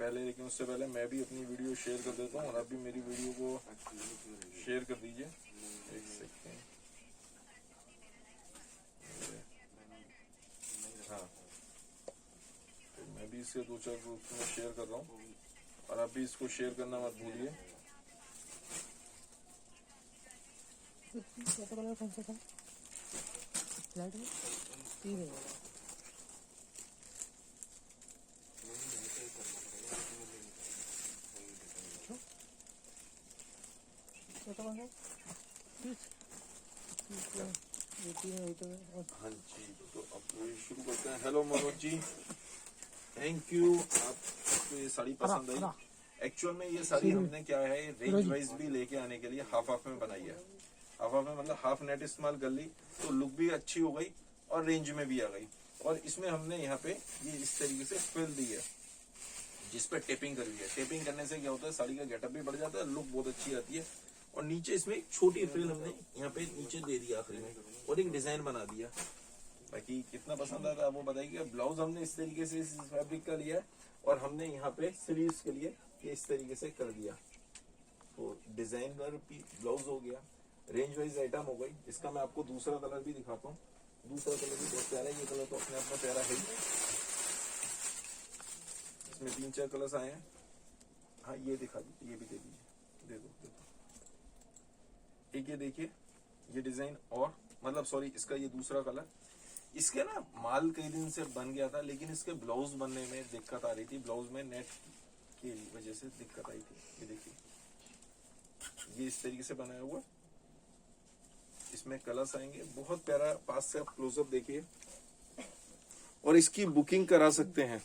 पहले, लेकिन उससे पहले मैं भी अपनी वीडियो शेयर कर देता हूँ और आप भी मेरी वीडियो को शेयर कर दीजिए। एक सेकेंड, हाँ, तो मैं भी इसे 2-4 ग्रुप में शेयर कर रहा हूँ और आप भी इसको शेयर करना मत भूलिए। कलर कौन सा था? लाइट में तीन है। हाँ जी, तो अब शुरू करते हैं। Hello Manoj ji, thank you. आपको ये साड़ी पसंद आई। एक्चुअल में ये साड़ी हमने क्या है, रेंज वाइज भी लेके आने के लिए हाफ हाफ में बनाई है। हाफ हाफ में मतलब हाफ नेट इस्तेमाल कर ली तो लुक भी अच्छी हो गई और रेंज में भी आ गई। और इसमें हमने यहाँ पे ये इस तरीके से फ्रिल दी है जिसपे टेपिंग करी है। टेपिंग करने से क्या होता है, साड़ी का गेटअप भी बढ़ जाता है, लुक बहुत अच्छी आती है। और नीचे इसमें एक छोटी फ्रिल हमने यहाँ पे नीचे दे दिया आखिरी में और एक डिजाइन बना दिया। बाकी कितना पसंद आता है वो बताइए। ब्लाउज हमने इस तरीके से इस फैब्रिक का लिया है और हमने यहाँ पे स्लीव्स के लिए ये इस तरीके से कर दिया। तो डिजाइनर ब्लाउज हो गया, रेंज वाइज आइटम हो गई। इसका मैं आपको दूसरा कलर भी दिखाता हूँ। दूसरा कलर भी बहुत प्यारा है। ये कलर तो अपने आप में प्यारा है। इसमें 3-4 कलर्स आए हैं। हाँ, ये दिखा दीजिए, ये भी दे दीजिए, दे दो। एक ये देखिए, ये डिजाइन, और मतलब सॉरी, इसका ये दूसरा कलर। इसके ना माल कई दिन से बन गया था लेकिन इसके ब्लाउज बनने में दिक्कत आ रही थी। ब्लाउज में नेट की वजह से दिक्कत आई थी। ये देखिए, ये इस तरीके से बनाया हुआ। इसमें कलर्स आएंगे, बहुत प्यारा। पास से आप क्लोजअप देखिए। और इसकी बुकिंग करा सकते हैं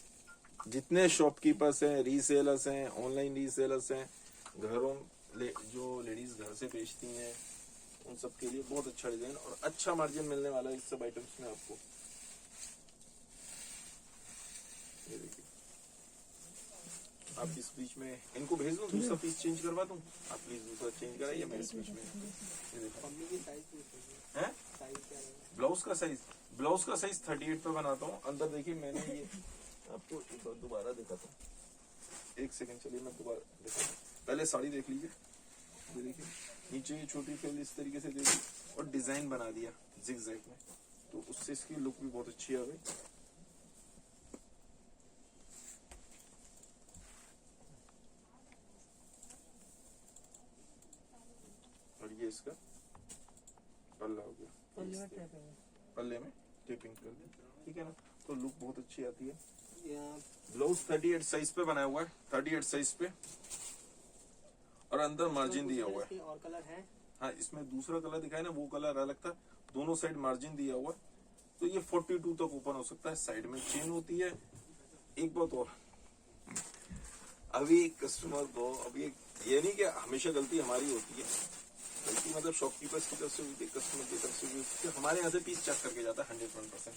जितने शॉपकीपर्स हैं, रीसेलर्स हैं, ऑनलाइन रीसेलर्स हैं, घरों जो लेडीज घर से बेचती हैं, उन सब के लिए बहुत अच्छा डिजाइन और अच्छा मार्जिन मिलने वाला है इस सब आइटम्स में आपको। ये देखिए, आप इस बीच में इनको भेज दो, दूसरा पीस चेंज करवा दूं। आप प्लीज दूसरा चेंज कराइए, मैं इस बीच में ये देखो। हैं ब्लाउज का साइज, ब्लाउज का साइज 38 पे बनाता हूँ। अंदर देखिए, मैंने ये आपको एक बार दोबारा दिखाता हूँ। एक सेकंड, चलिए मैं दोबारा दिखाता हूँ। पहले साड़ी देख लीजिए। ये देखिए, नीचे ये छोटी फ्रिल इस तरीके से दे दी और डिजाइन बना दिया जिग-जैग में, तो उससे इसकी लुक भी बहुत अच्छी आ गई। और ये इसका पल्ला हो गया, पल्ले में टेपिंग कर दी, ठीक है ना। तो लुक बहुत अच्छी आती है। ब्लाउज 38 साइज पे बनाया हुआ है, 38 साइज पे, और अंदर मार्जिन दिया हुआ है। और कलर है? हाँ, इसमें दूसरा कलर दिखाया ना, वो कलर अलग था। दोनों साइड मार्जिन दिया हुआ है, तो ये 42 तक ओपन हो सकता है। साइड में चेन होती है। एक बात और, अभी कस्टमर को, अभी ये नहीं कि हमेशा गलती हमारी होती है, गलती मतलब शॉपकीपर्स की तरफ से हुई, कस्टमर की तरफ से हुई। हमारे यहाँ से पीस चेक करके जाता है 100%।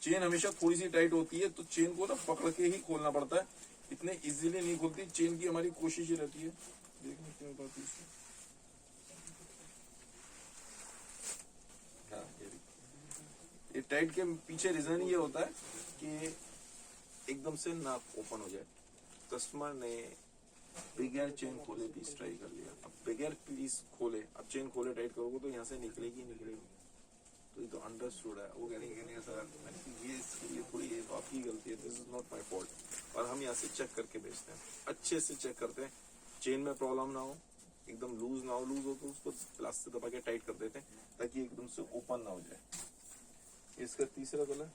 चेन हमेशा थोड़ी सी टाइट होती है, तो चेन को ना पकड़ के ही खोलना पड़ता है, इतने इजीली नहीं खुलती। चेन की हमारी कोशिश ही रहती है। देखने क्यों पाती है। हाँ, ये टाइट के पीछे रीजन ये होता है कि एकदम से ना ओपन हो जाए। कस्टमर ने बगैर चेन खोले पीस ट्राई कर लिया, अब बगैर पीस खोले, अब चेन खोले टाइट करोगे तो यहाँ से निकलेगी। तो ये तो अंडरस्टूड है। वो कहेंगे सर ये इसके लिए थोड़ी ये आपकी गलती है, this is not my fault. और हम यहाँ से चेक करके बेचते हैं, अच्छे से चेक करते हैं, चेन में प्रॉब्लम ना हो, एकदम लूज ना हो। लूज हो तो उसको प्लास्टिक दबा के टाइट कर देते हैं ताकि एकदम से ओपन ना हो जाए। इसका तीसरा कलर,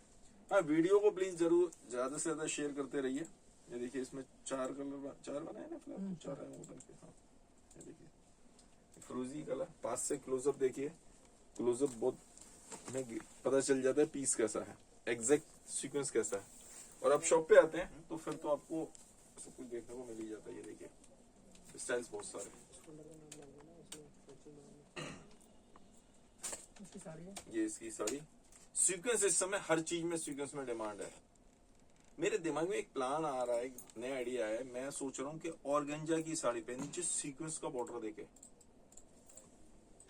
हाँ, वीडियो को प्लीज जरूर ज्यादा से ज्यादा शेयर करते रहिए। ये देखिए, इसमें 4 कलर, 4 बनाए ना फिलहाल, 4 है वो बनके। हाँ, ये देखिए फिरोजी कलर। पास से क्लोजअप देखिए, क्लोजअप बहुत में पता चल जाता है पीस कैसा है, एग्जैक्ट सीक्वेंस कैसा है। और आप शॉप पे आते हैं तो फिर तो आपको सब कुछ देखने को मिल ही जाता है। ये देखिए, स्टाइल्स बहुत सारे। ये इसकी साड़ी सीक्वेंस, इस समय हर चीज में सीक्वेंस में डिमांड है। मेरे दिमाग में एक प्लान आ रहा है, एक नया आइडिया है। मैं सोच रहा हूँ कि ऑर्गेंजा की साड़ी पे नीचे सीक्वेंस का बॉर्डर देके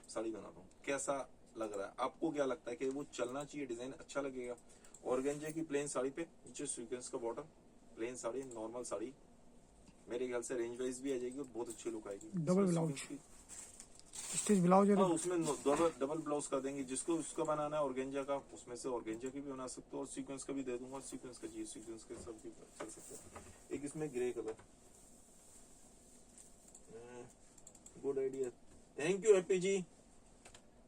साड़ी बनाता हूँ। कैसा लग रहा है आपको? क्या लगता है कि वो चलना चाहिए, डिजाइन अच्छा लगेगा? ऑर्गेंजा की प्लेन साड़ी पे नीचे सीक्वेंस का border, plain sari, normal sari, मेरे ख्याल से रेंज वाइज भी आ जाएगी और बहुत अच्छी लुक आएगी। डबल इसमें ब्लाउज। sequence की- स्टिच ब्लाउज हाँ, और उसमें डबल ब्लाउज कर देंगे। जिसको उसका बनाना है ऑर्गेंजा का, उसमें से ऑर्गेंजा की भी बना सकते हो और सीक्वेंस का भी दे दूंगा। सीक्वेंस का चाहिए, सीक्वेंस के सब भी चल सकते हैं। एक इसमें grey colour, good idea, thank you Happy ji.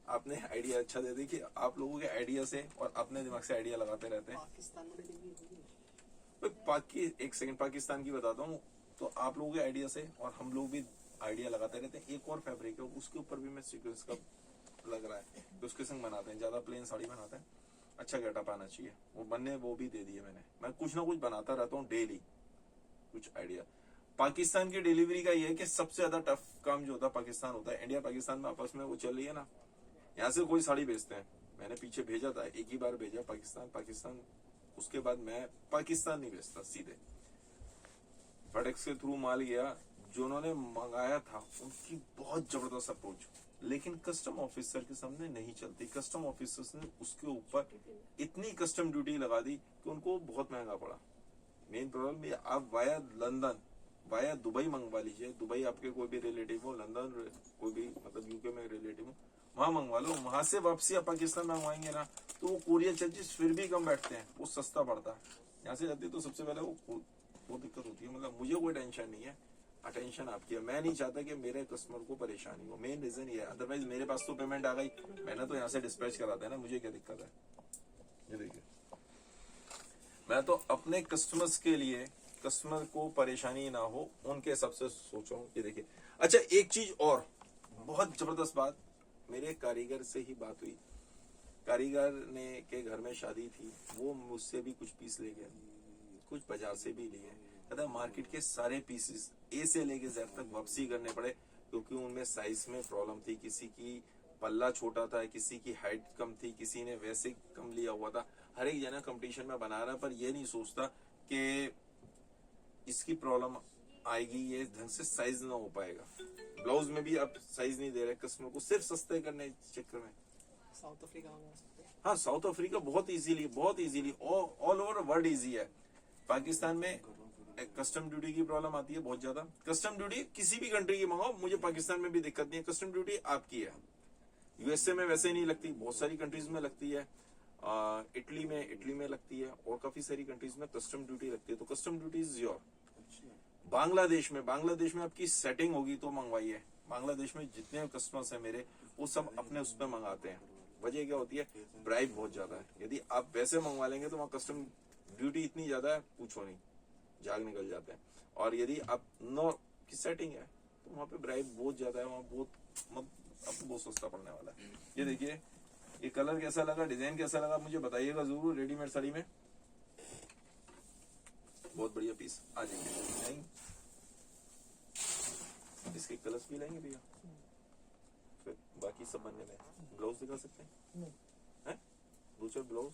आपने आइडिया अच्छा दे दी कि आप लोगों के आइडिया से और अपने दिमाग से आइडिया लगाते रहते हैं। पाकिस्तान में डिलीवरी होगी। एक सेकंड, पाकिस्तान की बताता हूँ। तो आप लोगों के आइडिया से और हम लोग भी आइडिया लगाते रहते हैं। एक और फैब्रिक है, उसके ऊपर भी मैं सीक्वेंस का लग रहा है तो उसके संग बनाते हैं। ज्यादा प्लेन साड़ी बनाते हैं, अच्छा गेटअप आना चाहिए। वो बनने वो भी दे दिए मैंने। मैं कुछ ना कुछ बनाता रहता हूँ डेली, कुछ आइडिया। पाकिस्तान की डिलीवरी का ये है कि सबसे ज्यादा टफ काम जो होता है पाकिस्तान होता है। इंडिया पाकिस्तान में आपस में वो चल रही है ना, यहाँ से कोई साड़ी भेजते हैं। मैंने पीछे भेजा था, एक ही बार भेजा पाकिस्तान। उसके बाद मैं पाकिस्तान नहीं भेजता, सीधे फेडेक्स के थ्रू माल गया। जो उन्होंने मंगाया था उनकी बहुत जबरदस्त अप्रोच, लेकिन कस्टम ऑफिसर के सामने नहीं चलती। कस्टम ऑफिसर्स ने उसके ऊपर इतनी कस्टम ड्यूटी लगा दी कि उनको बहुत महंगा पड़ा। मेन प्रॉब्लम ये, आप वाया लंदन, वाया दुबई मंगवा लीजिए। दुबई आपके कोई भी रिलेटिव हो, लंदन कोई भी मतलब यूके में रिलेटिव हो, वहां मंगवा लो। वहां से वापसी आप पाकिस्तान मंगवाएंगे ना तो वो कुरियर चार्जेस फिर भी कम बैठते हैं, वो सस्ता पड़ता है। यहाँ से जाती है तो सबसे पहले वो दिक्कत होती है। मतलब मुझे कोई टेंशन नहीं है, अटेंशन आपकी है। मैं नहीं चाहता कि मेरे कस्टमर को परेशानी हो। मेन रीजन ये है, अदरवाइज मेरे पास तो पेमेंट आ गई, मैंने तो यहाँ से डिस्पैच कराता है ना, मुझे क्या दिक्कत है। ये देखिए, मैं तो अपने कस्टमर्स के लिए, कस्टमर को परेशानी ना हो उनके हिसाब से सोच रहा हूँ। ये देखिए, अच्छा एक चीज और बहुत जबरदस्त बात, मेरे कारीगर से ही बात हुई। कारीगर ने के घर में शादी थी, वो मुझसे भी कुछ पीस ले गए, कुछ बाजार से भी लिए। कहता मार्केट के सारे पीसेस ए से लेके जेड तक वापसी करने पड़े, क्योंकि उनमें साइज में प्रॉब्लम थी। किसी की पल्ला छोटा था, किसी की हाइट कम थी, किसी ने वैसे कम लिया हुआ था। हर एक जना कंपटीशन में बना रहा, पर ये नहीं सोचता कि इसकी प्रॉब्लम आएगी, ये ढंग से साइज ना हो पाएगा। ब्लाउज में भी आप साइज नहीं दे रहे कस्टमर को, सिर्फ सस्ते करने के चक्कर में। साउथ अफ्रीका मंगा सकते हैं। हाँ, साउथ अफ्रीका बहुत easily all over world easy है। पाकिस्तान में कस्टम ड्यूटी की प्रॉब्लम आती है बहुत ज्यादा। कस्टम ड्यूटी किसी भी कंट्री की मंगाओ, मुझे पाकिस्तान में भी दिक्कत नहीं है। कस्टम ड्यूटी आपकी है। यूएसए में वैसे नहीं लगती, बहुत सारी कंट्रीज में लगती है। इटली में लगती है, और काफी सारी कंट्रीज में कस्टम ड्यूटी लगती है। तो custom duty is your. Bangladesh में आपकी सेटिंग होगी तो मंगवाइए। बांग्लादेश में जितने कस्टमर्स हैं मेरे, वो सब अपने उस पर मंगाते हैं। वजह क्या होती है, ब्राइब बहुत ज्यादा है। यदि आप वैसे मंगवा लेंगे तो वहाँ कस्टम ड्यूटी इतनी ज्यादा है, पूछो नहीं, जाग निकल जाते हैं। और यदि आप नो की सेटिंग है तो वहाँ पे ब्राइब बहुत ज्यादा है, वहाँ बहुत आपको बहुत सस्ता पड़ने वाला है। ये देखिए, ये कलर कैसा लगा, डिजाइन कैसा लगा, मुझे बताइएगा जरूर। रेडीमेड साड़ी में बहुत बढ़िया पीस आ जाएंगे। इसके कलर्स भी लाएंगे भैया, फिर बाकी सब बनने में। ब्लाउज दिखा सकते हैं, हैं? दूसरा ब्लाउज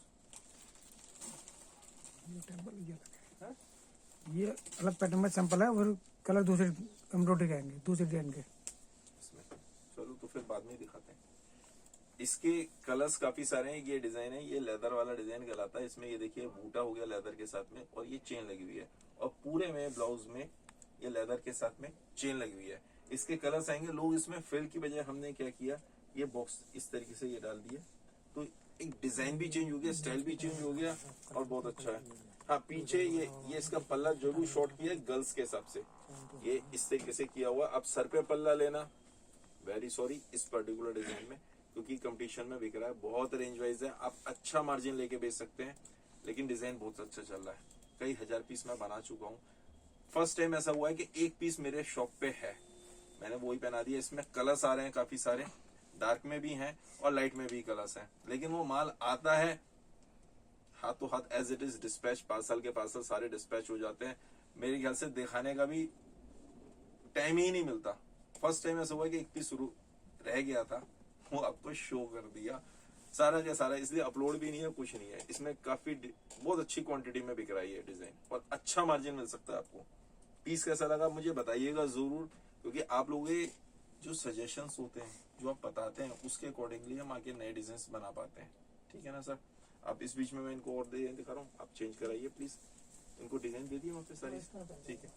ये अलग पैटर्न में सैंपल है और कलर दूसरे एम्ब्रॉयडरी के आएंगे, दूसरे डिजाइन के। इसमें चलो तो फिर बाद में दिखाते हैं। इसके कलर्स काफी सारे हैं। ये डिजाइन है, ये लेदर वाला डिजाइन कहलाता है। इसमें ये देखिए बूटा हो गया लेदर के साथ में, और ये चेन लगी हुई है, और पूरे में ब्लाउज में ये लेदर के साथ में चेन लगी हुई है। इसके कलर्स आएंगे। लोग इसमें फिल की बजाय हमने क्या किया, ये बॉक्स इस तरीके से ये डाल दिया, तो एक डिजाइन भी चेंज हो गया, स्टाइल भी चेंज हो गया, और बहुत अच्छा है। हाँ, पीछे ये इसका पल्ला जो भी शॉर्ट किया है गर्ल्स के हिसाब से, ये इस तरीके से किया हुआ। अब सर पे पल्ला लेना, वेरी सॉरी, इस पर्टिकुलर डिजाइन में, क्योंकि कंपटीशन में बिक रहा है, बहुत रेंज वाइज है, आप अच्छा मार्जिन लेके बेच सकते हैं, लेकिन डिजाइन बहुत अच्छा चल रहा है। कई हजार पीस मैं बना चुका हूँ। फर्स्ट टाइम ऐसा हुआ है कि एक पीस मेरे शॉप पे है, मैंने वही पहना दिया। इसमें कलर्स आ रहे हैं काफी सारे, डार्क में भी हैं और लाइट में भी कलर्स हैं, लेकिन वो माल आता है हाथों हाथ as it is dispatch, parcel के पार्सल सारे डिस्पैच हो जाते हैं। मेरे ख्याल से दिखाने का भी टाइम ही नहीं मिलता। फर्स्ट टाइम ऐसा हुआ कि एक पीस शुरू रह गया था, वो आपको शो कर दिया सारा का सारा, इसलिए अपलोड भी नहीं है, कुछ नहीं है। इसमें काफी बहुत अच्छी क्वांटिटी में बिक रहा है ये डिजाइन, और अच्छा मार्जिन मिल सकता है आपको। पीस कैसा लगा मुझे बताइएगा जरूर, क्योंकि आप लोगों के जो सजेशंस होते हैं, जो आप बताते हैं, उसके अकॉर्डिंगली हम आगे नए डिजाइन बना पाते हैं। ठीक है ना सर? आप इस बीच में मैं इनको और दिखा रहा हूँ, आप चेंज कराइए प्लीज। इनको डिजाइन दे दिए वहाँ पे सारी, ठीक है।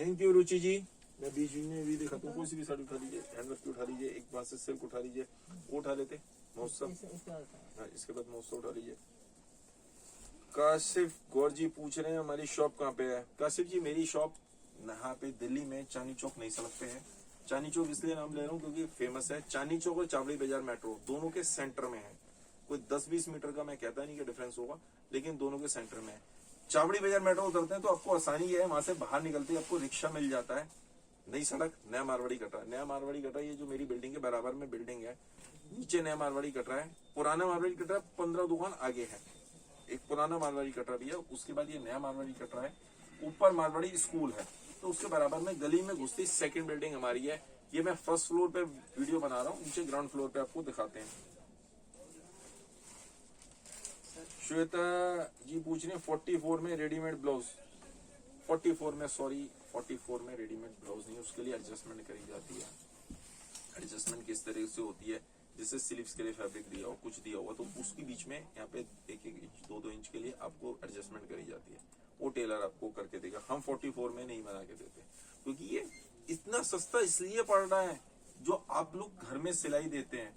थैंक यू रुचि जी। मैं बीच में भी दिखाता हूँ, कोई सी भी साड़ी उठा लीजिए, हैंडवर्क की उठा लीजिए, एक बार से सिल्क उठा लीजिए, वो उठा लेते महोत्सव। हाँ, इसके बाद महोत्सव उठा लीजिए। काशिफ गौर जी पूछ रहे हैं हमारी शॉप कहाँ पे है। काशिफ जी मेरी शॉप यहाँ पे दिल्ली में चांदनी चौक नई सड़क पे है। चांदनी चौक इसलिए नाम ले रहा हूँ क्योंकि फेमस है। चांदनी चौक और चावड़ी बाजार मेट्रो दोनों के सेंटर में है। कोई 10-20 मीटर का मैं कहता नहीं कि डिफरेंस होगा, लेकिन दोनों के सेंटर में है। चावड़ी बाजार मेट्रो उतरते हैं तो आपको आसानी है, वहां से बाहर निकलते ही आपको रिक्शा मिल जाता है। नई सड़क, नया मारवाड़ी कटरा। नया मारवाड़ी कटरा ये जो मेरी बिल्डिंग के बराबर में बिल्डिंग है, नीचे नया मारवाड़ी कटरा है। पुराना मारवाड़ी कटरा 15 दुकान आगे है। एक पुराना मारवाड़ी कटरा भी है, उसके बाद ये नया मारवाड़ी कटरा है। ऊपर मारवाड़ी स्कूल है, तो उसके बराबर में गली में घुसती सेकंड बिल्डिंग हमारी है। ये मैं फर्स्ट फ्लोर पे वीडियो बना रहा हूँ, नीचे ग्राउंड फ्लोर पे आपको दिखाते हैं। श्वेता जी पूछ रहे हैं 44 में रेडीमेड ब्लाउज। 44 में, सॉरी 44 में रेडीमेड ब्लाउज नहीं, उसके लिए एडजस्टमेंट करी जाती है। एडजस्टमेंट किस तरह से होती है, जैसे स्लीव्स के लिए फैब्रिक दिया हो, कुछ दिया हुआ, तो उसके बीच में यहाँ पे 1-1 इंच 2-2 इंच के लिए आपको एडजस्टमेंट करी जाती है। वो टेलर आपको करके देगा। हम 44 में नहीं बना के देते, क्योंकि ये इतना सस्ता इसलिए पड़ रहा है। जो आप लोग घर में सिलाई देते हैं,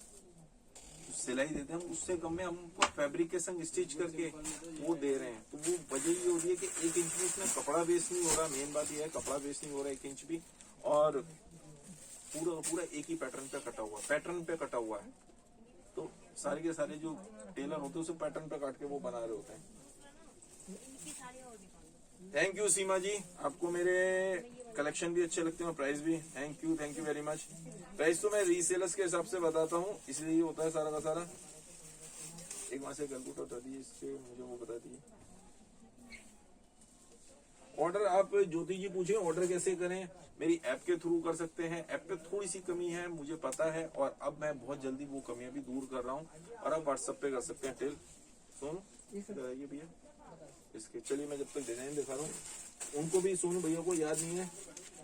उससे कम में हमको फैब्रिक के संग स्टिच करके वो दे रहे हैं। तो वो वजह ये हो रही है कि 1 इंच भी इसमें कपड़ा वेस्ट नहीं हो रहा। मेन बात ये है, कपड़ा वेस्ट नहीं हो रहा 1 इंच भी, और पूरा एक ही पैटर्न पे कटा हुआ है। तो सारे के सारे जो टेलर होते हैं उसे पैटर्न पे काट के वो बना रहे होते हैं। थैंक यू सीमा जी, आपको मेरे कलेक्शन भी अच्छे लगते हैं, प्राइस भी। Thank you very much. Price तो मैं रीसेलर्स के हिसाब से बताता हूँ, इसलिए ये होता है सारा का सारा। एक वहां से कैलकुलेटर बता दीजिए, इससे मुझे वो बता दीजिए। ऑर्डर आप ज्योति जी पूछे ऑर्डर कैसे करें, मेरी ऐप के थ्रू कर सकते हैं। ऐप पे थोड़ी सी कमी है मुझे पता है, और अब मैं बहुत जल्दी वो कमियां भी दूर कर रहा हूँ। और आप व्हाट्सएप पे कर सकते हैं। टिल सोनू ये भैया इसके, चलिए मैं जब तक डिजाइन दिखा रहा हूँ। उनको भी, सोनू भैया को याद नहीं है।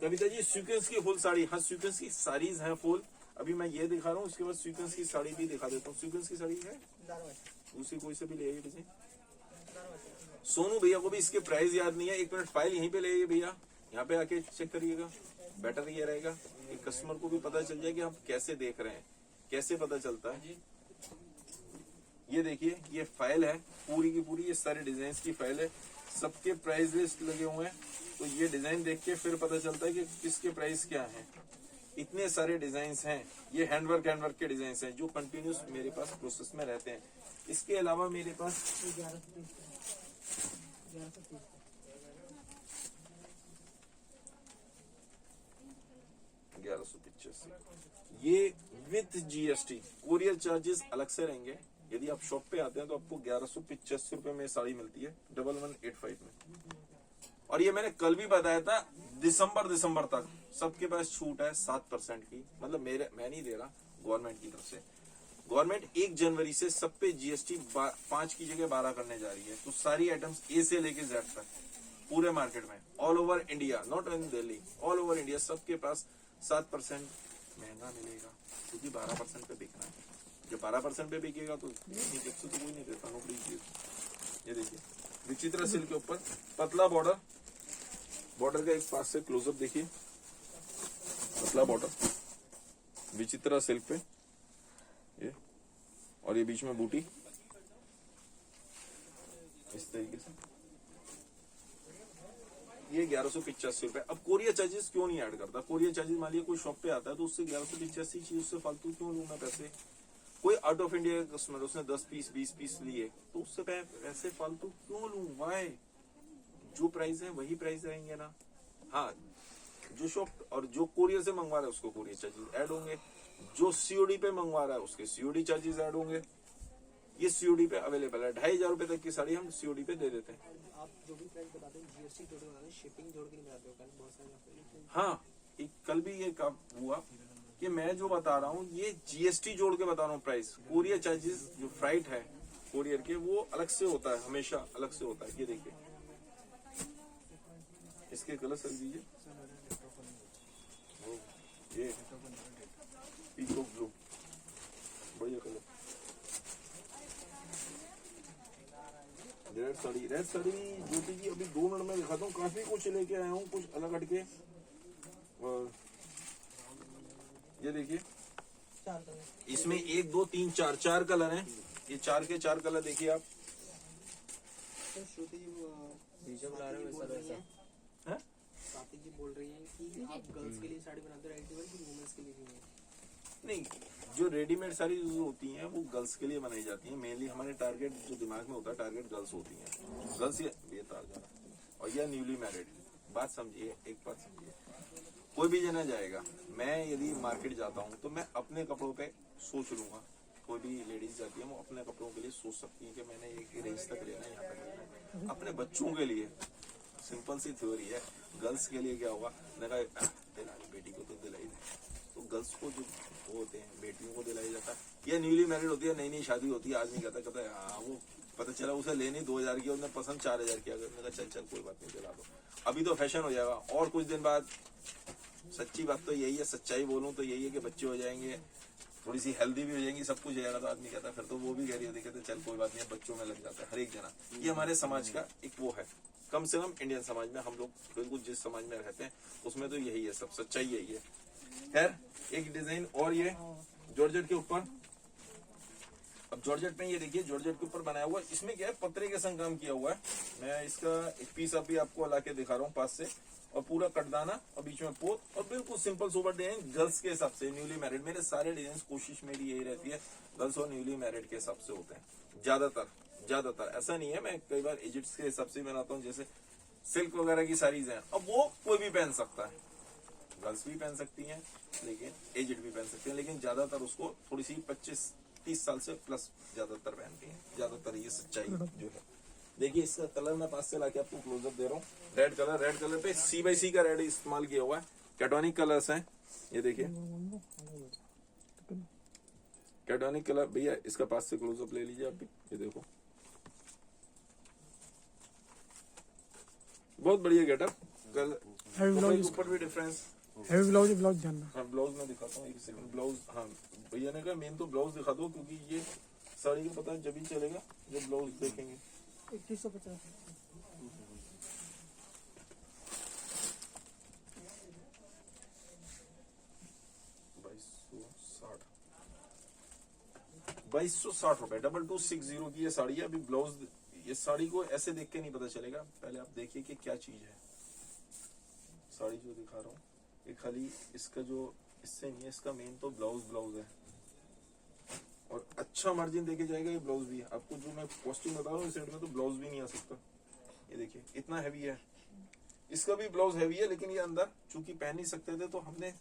कविता जी सीक्वेंस की फुल साड़ी, हाँ सीक्वेंस की साड़ीज है फुल। अभी मैं ये दिखा रहा हूँ, उसके बाद सीक्वेंस की साड़ी भी दिखा देता हूँ। सीक्वेंस की साड़ी है, दूसरी कोई से भी ले आइए डिजाइन। सोनू भैया को भी इसके प्राइस याद नहीं है। 1 मिनट फाइल यहीं पे ले आइए भैया, यहाँ पे आके चेक करिएगा। बेटर ये रहेगा कि कस्टमर को भी पता चल जाए कि आप कैसे देख रहे हैं। कैसे पता चलता है, ये देखिए, ये फाइल है पूरी की पूरी, ये सारे डिजाइन की फाइल है, सबके प्राइस लिस्ट लगे हुए हैं। तो ये डिजाइन देख के फिर पता चलता है कि किसके प्राइस क्या है। इतने सारे डिजाइन हैं, ये हैंडवर्क के डिजाइन हैं जो कंटिन्यूस मेरे पास प्रोसेस में रहते हैं। इसके अलावा मेरे पास 1185, ये विथ जीएसटी। कोरियर चार्जेस अलग से रहेंगे। यदि आप शॉप पे आते हैं तो आपको 1185 रुपए में साड़ी मिलती है 1185 में। और ये मैंने कल भी बताया था, दिसंबर तक सबके पास छूट है 7% की। मतलब मैं नहीं दे रहा, गवर्नमेंट की तरफ से। गवर्नमेंट 1 जनवरी से सब पे जीएसटी 5 की जगह 12 करने जा रही है। तो सारी आइटम्स ए से लेके जेड तक पूरे मार्केट में, all over India, not in Delhi, all over India सबके पास 7% महंगा मिलेगा, क्योंकि 12% पे बिकना है। जब 12% पे बिकेगा तो तो कोई नहीं देता नौकरी की। ये देखिए विचित्रा सिल्क के ऊपर पतला बॉर्डर का एक पास से क्लोजअप देखिए, पतला बॉर्डर विचित्रा सिल्क पे ये, और ये बीच में बूटी इस तरीके से। ये 1185 रुपए। अब कोरियर चार्जेस क्यों नहीं ऐड करता? कोरियर चार्जेस मान लिया कोई शॉप पे आता है तो उससे 1185 चीज, उससे फालतू क्यों लूं मैं पैसे? कोई आउट ऑफ इंडिया कस्टमर, उसने 10 पीस 20 पीस लिए तो उससे पैसे फालतू क्यों लूं? वाई? जो प्राइस है वही प्राइस रहेंगे ना। हाँ, जो शॉप और जो कोरियर से मंगवा रहा है उसको कोरियर चार्जेस ऐड होंगे, जो सीओडी पे मंगवा रहा है उसके सीओडी चार्जेस ऐड होंगे। ये सीओडी पे अवेलेबल है। 2500 रुपए तक की साड़ी हम सीओडी पे दे देते हैं। आप जो भी प्राइस बताते हैं जीएसटी जोड़ के बताते हैं, शिपिंग जोड़ के नहीं बताते हो। कल बहुत सारे हाँ, कल भी ये काम हुआ कि मैं जो बता रहा हूँ ये जीएसटी जोड़ के बता रहा हूँ प्राइस। कोरियर चार्जेस जो फ्राइट है कोरियर के वो अलग से होता है, हमेशा अलग से होता है। ये देखिए इसके कलर सर दीजिए, ये पीकॉक ब्लू बढ़िया कलर। रेड साड़ी ज्योति जी अभी 2 मिनट में दिखाता हूँ। काफी कुछ लेके आया हूँ, कुछ अलग हटके। और ये देखिए, 4 कलर। इसमें 1 2 3 4 4 कलर हैं। ये 4 के 4 कलर देखिए आप। तो श्रुति जी बीच में ला रहे हो बोल वैसा रही हैं, हैं? स्वाति जी बोल रही हैं कि आप गर्ल्स के लिए साड़ी बनाते हो रेडीमेड कि वुमेन्स के लिए भी है? नहीं, जो रेडीमेड साड़ी जो होती हैं वो गर्ल्स के लिए बनाई जाती हैं। मेनली हमारे टारगेट जो दिमाग में होता है, टारगेट गर्ल्स होती हैं। गर्ल्स ये तार जा रहा और या न्यूली मैरिड। बात समझिए, एक बात समझिए, कोई भी जना जाएगा, मैं यदि मार्केट जाता हूँ तो मैं अपने कपड़ों पे सोच लूंगा। कोई भी लेडीज जाती है वो अपने कपड़ों के लिए सोच सकती है कि मैंने एक रेंज तक लेना है, यहाँ पे लेना है। अपने बच्चों के लिए सिंपल सी थ्योरी है। गर्ल्स के लिए क्या होगा, दिलाई बेटी को तो दिलाई दे। तो गर्ल्स को जो वो होते हैं, बेटियों को दिलाई जाता है। या न्यूली मैरिड होती है, नई नई शादी होती है, आदमी कहता है हाँ वो पता चला उसे लेनी 2000 की, उसने पसंद 4000 की। अगर चल चल कोई बात नहीं, दिला दो। अभी तो फैशन हो जाएगा और कुछ दिन बाद। सच्ची बात तो यही है, सच्चाई बोलूं तो यही है कि बच्चे हो जाएंगे, थोड़ी सी हेल्दी भी हो जाएंगी, सब कुछ हो जाएगा। तो आदमी कहता है फिर तो वो भी कह रही होती, कहते चल कोई बात नहीं, बच्चों में लग जाता है हर एक जना। ये हमारे समाज का एक वो है, कम से कम इंडियन समाज में हम लोग बिल्कुल जिस समाज में रहते हैं उसमें तो यही है, सब सच्चाई यही है। खैर, एक डिजाइन और ये जॉर्जेट के ऊपर। अब जॉर्जेट में ये देखिए, जॉर्जेट के ऊपर बनाया हुआ है। इसमें क्या है, पत्रे के संग काम किया हुआ है। मैं इसका एक पीस अभी आपको ला के दिखा रहा हूँ पास से। और पूरा कटदाना और बीच में पोत और बिल्कुल सिंपल सोबर डिजाइन गर्ल्स के हिसाब से, न्यूली मैरिड। मेरे सारे डिजाइन कोशिश मेरी यही रहती है, गर्ल्स और न्यूली मैरिड के हिसाब से होते हैं ज्यादातर। ऐसा नहीं है, मैं कई बार एजिट्स के हिसाब से बनाता हूँ, जैसे सिल्क वगैरह की साड़ीज हैं। अब वो कोई भी पहन सकता है, गर्ल्स भी पहन सकती हैं, लेकिन एजिड भी पहन सकते हैं। लेकिन ज्यादातर उसको थोड़ी सी 25-30 साल से प्लस ज्यादातर पहनती हैं, ज्यादातर। ये सच्चाई जो है। देखिए इसका कलर मैं पास से लाके आपको क्लोजअप दे रहा हूँ। रेड कलर पे C/C का रेड इस्तेमाल किया हुआ है। कैटोनिक कलर्स हैं, ये देखिए कैटोनिक कलर। भैया इसका पास से क्लोजअप ले लीजिए आप भी, ये देखो बहुत बढ़िया गेटअप। ऊपर भी डिफरेंस। हैवी ब्लाउज जानना। हाँ, ब्लाउज में दिखाता हूँ, एक सेकंड। ब्लाउज, हाँ भैया ने कहा मेन तो ब्लाउज दिखा दो, क्योंकि ये साड़ी का पता जब ही चलेगा जब ब्लाउज देखेंगे। 2150। ₹2260 2260 की ये साड़ी है। अभी ब्लाउज, ये साड़ी को ऐसे देख के नहीं पता चलेगा, पहले आप देखिए कि क्या चीज है। साड़ी जो दिखा रहा हूँ ये खाली इसका जो इससे नहीं है, इसका मेन तो ब्लाउज है। और अच्छा मार्जिन देके जाएगा ये ब्लाउज भी। आपको जो मैं कॉस्ट्यूम बता रहा हूँ इस सेट में तो ब्लाउज भी नहीं आ सकता। ये देखिए इतना हैवी है, इसका भी ब्लाउज हैवी है। लेकिन ये अंदर चूंकि पहन नहीं सकते थे तो हमने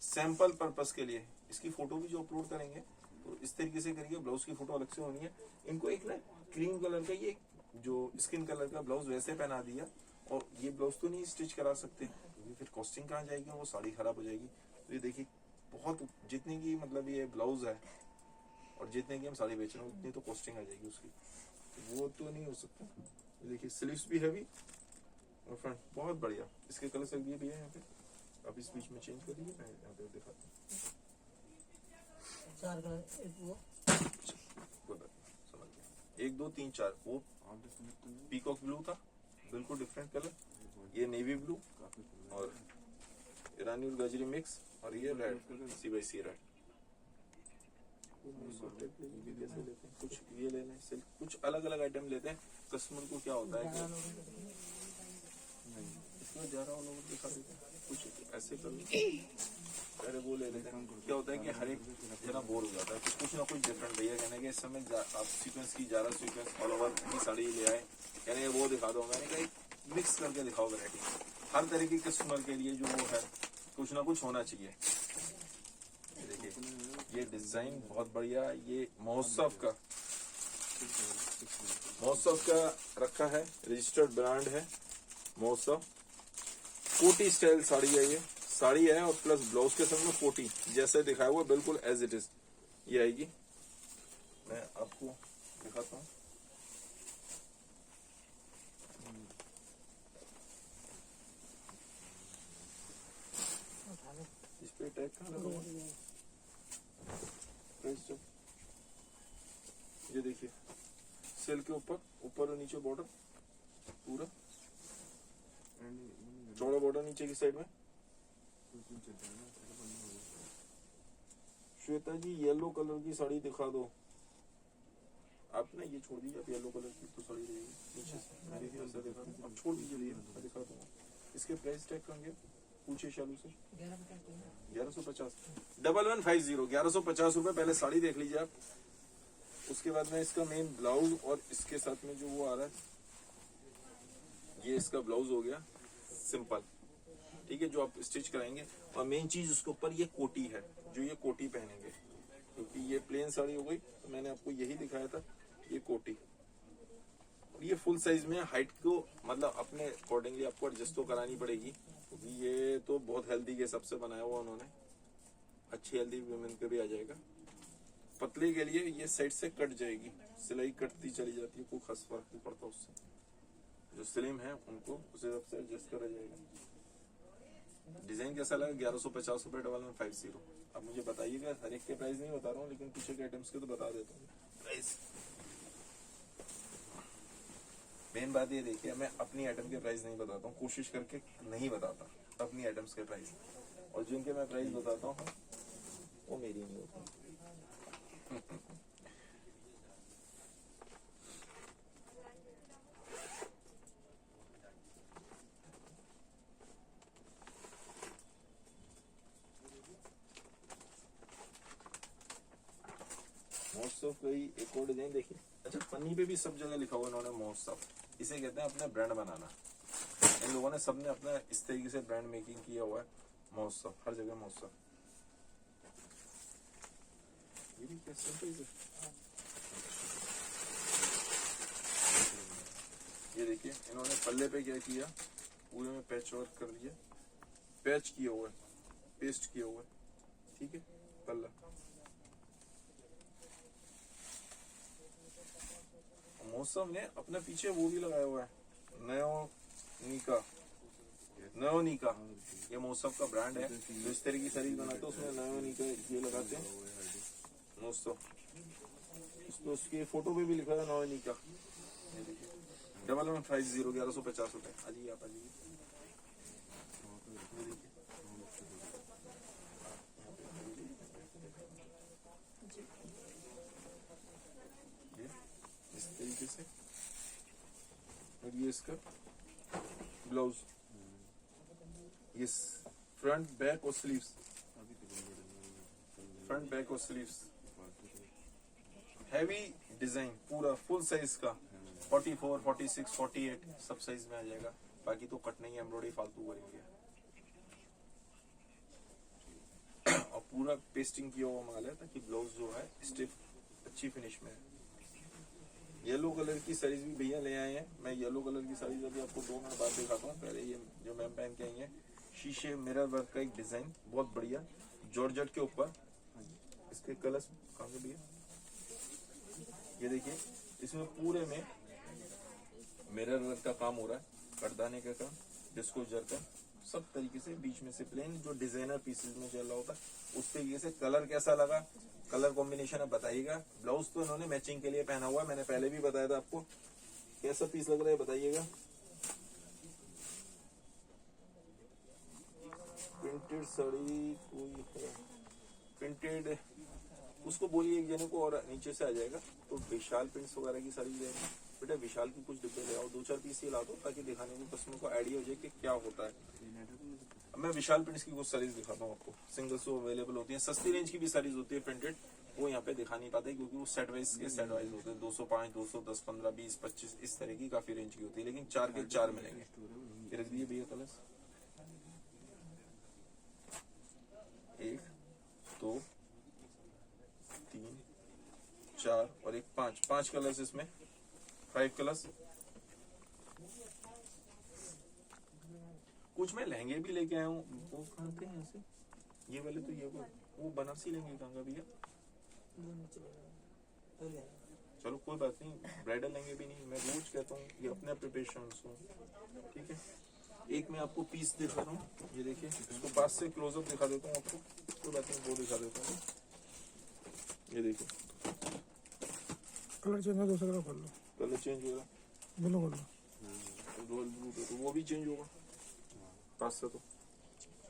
सैंपल पर्पस के लिए इसकी फोटो भी जो अपलोड करेंगे तो इस तरीके से करिए। ब्लाउज की फोटो अलग से होनी है। इनको एक ना क्रीम कलर का ये जो स्किन कलर का ब्लाउज वैसे पहना दिया। और ये ब्लाउज तो नहीं स्टिच करा सकते क्योंकि फिर कॉस्टिंग कहाँ जाएगी, वो साड़ी खराब हो जाएगी। तो ये देखिए बहुत, जितने की मतलब ये ब्लाउज है और जितने की हम साड़ी बेच रहे हैं उतनी तो कॉस्टिंग आ जाएगी उसकी, तो वो तो नहीं हो सकता। ये देखिए स्लीव्स भी हैवी और फ्रंट बहुत बढ़िया। इसके कलर सर भी है यहाँ पे, अब इस बीच में चेंज कर दीजिए, मैं यहाँ पे दिखाता हूँ। 4 कलर, एक वो समझ गया। 1 2 3 4 वो पीकॉक ब्लू था, बिल्कुल डिफरेंट कलर। ये नेवी ब्लू और ईरानी और गजरी मिक्स, और ये रेड C/C रेड। कैसे लेते हैं, कुछ ये ले लें सिल्क, कुछ अलग अलग आइटम लेते हैं। कस्टमर को क्या होता है कि इसमें जा रहा ऑल ओवर दिखा देते हैं, कुछ ऐसे कर अरे वो ले लेते हैं। क्या होता है कि हर एक जना बोर हो जाता है, कुछ ना कुछ डिफरेंट। भैया कहने के इस समय आप सीक्वेंस की ज़्यादा सीक्वेंस ऑल ओवर की साड़ी ले आए, कहने वो दिखा दो। मैंने कहा मिक्स करके दिखाओ वैरायटी। हर तरह के कस्टमर के लिए जो वो है कुछ ना कुछ होना चाहिए। देखिए ये डिजाइन बहुत बढ़िया, ये महोत्सव का रखा है, रजिस्टर्ड ब्रांड है महोत्सव। कोटी स्टाइल साड़ी है, ये साड़ी है और प्लस ब्लाउज के संग में कोटी जैसे दिखाया हुआ बिल्कुल एज इट इज ये आएगी। मैं आपको दिखाता हूँ। इस पे टैग कहाँ लगा हुआ है? ये देखिए सिल्क के ऊपर ऊपर और नीचे बॉर्डर पूरा चौड़ा बॉर्डर नीचे की साइड में। श्वेता जी येलो कलर की साड़ी दिखा दो। आप ना ये छोड़ दीजिए, आप येलो कलर की तो साड़ी रहेगी नीचे से, मैं भी ऐसा दिखा दूँ, आप छोड़ दीजिए भैया, मैं दिखा दूंगा। इसके प्राइस टैग होंगे, पूछिए शालू से। 1150 1150 1150 रुपए। पहले साड़ी देख लीजिए आप, उसके बाद में इसका मेन ब्लाउज और इसके साथ में जो वो आ रहा है, ये इसका ब्लाउज हो गया सिंपल, ठीक है, जो आप स्टिच कराएंगे। और मेन चीज उसके ऊपर ये कोटी है, जो ये कोटी पहनेंगे, क्योंकि ये प्लेन साड़ी हो गई तो मैंने आपको यही दिखाया था, ये कोटी। और ये फुल साइज में हाइट को मतलब अपने अकॉर्डिंगली आपको एडजस्ट तो करानी पड़ेगी, क्योंकि ये तो बहुत हेल्दी के सबसे बनाया हुआ उन्होंने, अच्छी हेल्दी वुमेन के भी आ जाएगा। पतले के लिए ये साइड से कट जाएगी, सिलाई कटती चली जाती है, कोई खास फर्क नहीं पड़ता उससे। जो स्लिम है उनको उस हिसाब से एडजस्ट करा जाएगा। डिजाइन कैसा लगा? 1150 रुपए 1150। अब मुझे बताइएगा, हर एक के प्राइस नहीं बता रहा हूँ, लेकिन पीछे के आइटम्स के तो बता देता हूँ प्राइस। मेन बात ये देखिए, मैं अपनी आइटम के प्राइस नहीं बताता हूँ, कोशिश करके नहीं बताता अपनी आइटम्स के प्राइस, और जिनके मैं प्राइस बताता हूँ वो मेरी नहीं होती। महोत्सव कई एक और डिजाइन देखिए। अच्छा, पन्नी पे भी सब जगह लिखा हुआ इन्होंने महोत्सव, इसे कहते हैं अपने ब्रांड बनाना। इन लोगों ने सबने अपना इस तरीके से ब्रांड मेकिंग किया हुआ है। महोत्सव, हर जगह महोत्सव। ये भी क्या सिंपल है। ये देखिए इन्होंने पल्ले पे क्या किया, पूरे में पैच वर्क कर दिया, पैच किया हुआ है, पेस्ट किया हुआ है, ठीक है, पल्ला। मौसम ने अपने पीछे वो भी लगाया हुआ है, नयोनिका। ये मौसम का ब्रांड है, जो इस तरह की साड़ी बनाते हैं उसमें नयोनिका ये लगाते हैं मौसम। उसको उसकी फोटो पे भी लिखा है नयोनिका। 1150 1150 रुपए। आ जाइए आप, आ जाइए। इस तरीके से, और ये इसका ब्लाउज, ये फ्रंट बैक और स्लीव्स, फ्रंट बैक और स्लीव्स, हैवी डिजाइन, पूरा फुल साइज का 44, 46, 48 सब साइज में आ जाएगा। बाकी तो कट नहीं है, एम्ब्रॉयडरी फालतू करेंगे। और पूरा पेस्टिंग किया हुआ माल है, ताकि ब्लाउज जो है स्टिफ अच्छी फिनिश में है। येलो कलर की साड़ीज भी भैया ले आए हैं। मैं येलो कलर की साड़ीज अभी आपको 2 मिनट बाद दिखाता हूँ। पहले ये जो मैम पहन के आई है, शीशे मिरर वर्क का एक डिजाइन, बहुत बढ़िया, जॉर्जेट के ऊपर। इसके कलर्स कहाँ से भैया? ये देखिए, इसमें पूरे में मिरर वर्क का काम हो रहा है, कटदाने का काम, डिस्क्लोजर का, सब तरीके से। बीच में से प्लेन, जो डिजाइनर पीसेस में चल रहा होता है उस तरीके से। कलर कैसा लगा, कलर कॉम्बिनेशन है बताइएगा। ब्लाउज तो इन्होंने मैचिंग के लिए पहना हुआ है, मैंने पहले भी बताया था आपको। कैसा पीस लग रहा है बताइएगा। प्रिंटेड साड़ी कोई है, प्रिंटेड उसको बोलिए एक जने को, और नीचे से आ जाएगा। तो विशाल प्रिंट्स वगैरह की साड़ी ले बेटा, विशाल की कुछ डिब्बे ले आओ, 2-4 पीस ही ला दो, ताकि दिखाने में कस्टमर को आइडिया हो जाए कि क्या होता है। मैं विशाल प्रिंट्स की कुछ साड़ीज दिखाता हूँ आपको, सिंगल्स वो अवेलेबल होती है। सस्ती रेंज की भी साड़ीज होती है प्रिंटेड, वो यहाँ पे दिखा नहीं पाते, क्योंकि वो सेट वाइज के सेट वाइज होते हैं। 205, 210, 15, 20, 25 इस तरह की काफी रेंज की होती है, लेकिन 4 के 4 मिलेंगे। ये रख दिए भैया कलर्स, 1, 2, 3, 4 और एक 5 कलर्स इसमें, 5 कलर्स। कुछ मैं लहंगे भी लेके आया हूँ, वो कहाँ थे ऐसे, ये वाले तो ये वो बनारसी लहंगे कहाँ का भैया? चलो कोई बात नहीं, ब्राइडल लहंगे भी नहीं, मैं रोज कहता हूँ ये अपने प्रिपरेशन, ठीक है। एक मैं आपको पीस दिखा रहा हूँ, ये देखिए, इसको पास से क्लोजअप दिखा देता हूँ आपको, कोई बात नहीं, वो दिखा देता हूँ। ये देखिए कलर चेंज हो, दूसरा कलर खोल लो। कलर चेंज हो रहा, बोलो बोलो। डुअल ब्लू तो वो भी चेंज होगा पास से, तो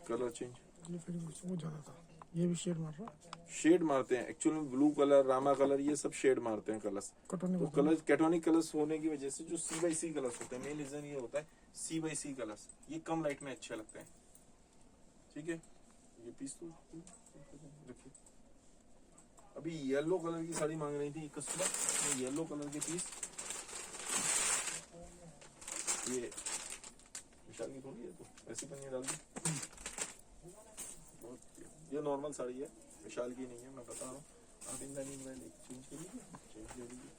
कलर चेंज। ये फिर वो ज्यादा था, ये भी शेड मार रहा। शेड मारते हैं एक्चुअल में, ब्लू कलर, रामा कलर, ये सब शेड मारते हैं कलर्स। कटोनी तो बोलते हैं। कलर कैटोनिक कलर्स होने की वजह से जो C/C कलर्स होते हैं, मेन रीजन ये होता है C/C कलर्स, ये कम लाइट में अच्छे लगते हैं। ठीक है, ये पीस तो रखिए। अभी येलो कलर की साड़ी मांग रही थी कस्टमर, तो येलो कलर के पीस, ये विशाल की थोड़ी है, तो ऐसी पन्नी डाल दी। ये नॉर्मल साड़ी है, विशाल की नहीं है, मैं बता रहा हूँ। आप इन दानी चेंज कर लीजिए, चेंज कर लीजिए।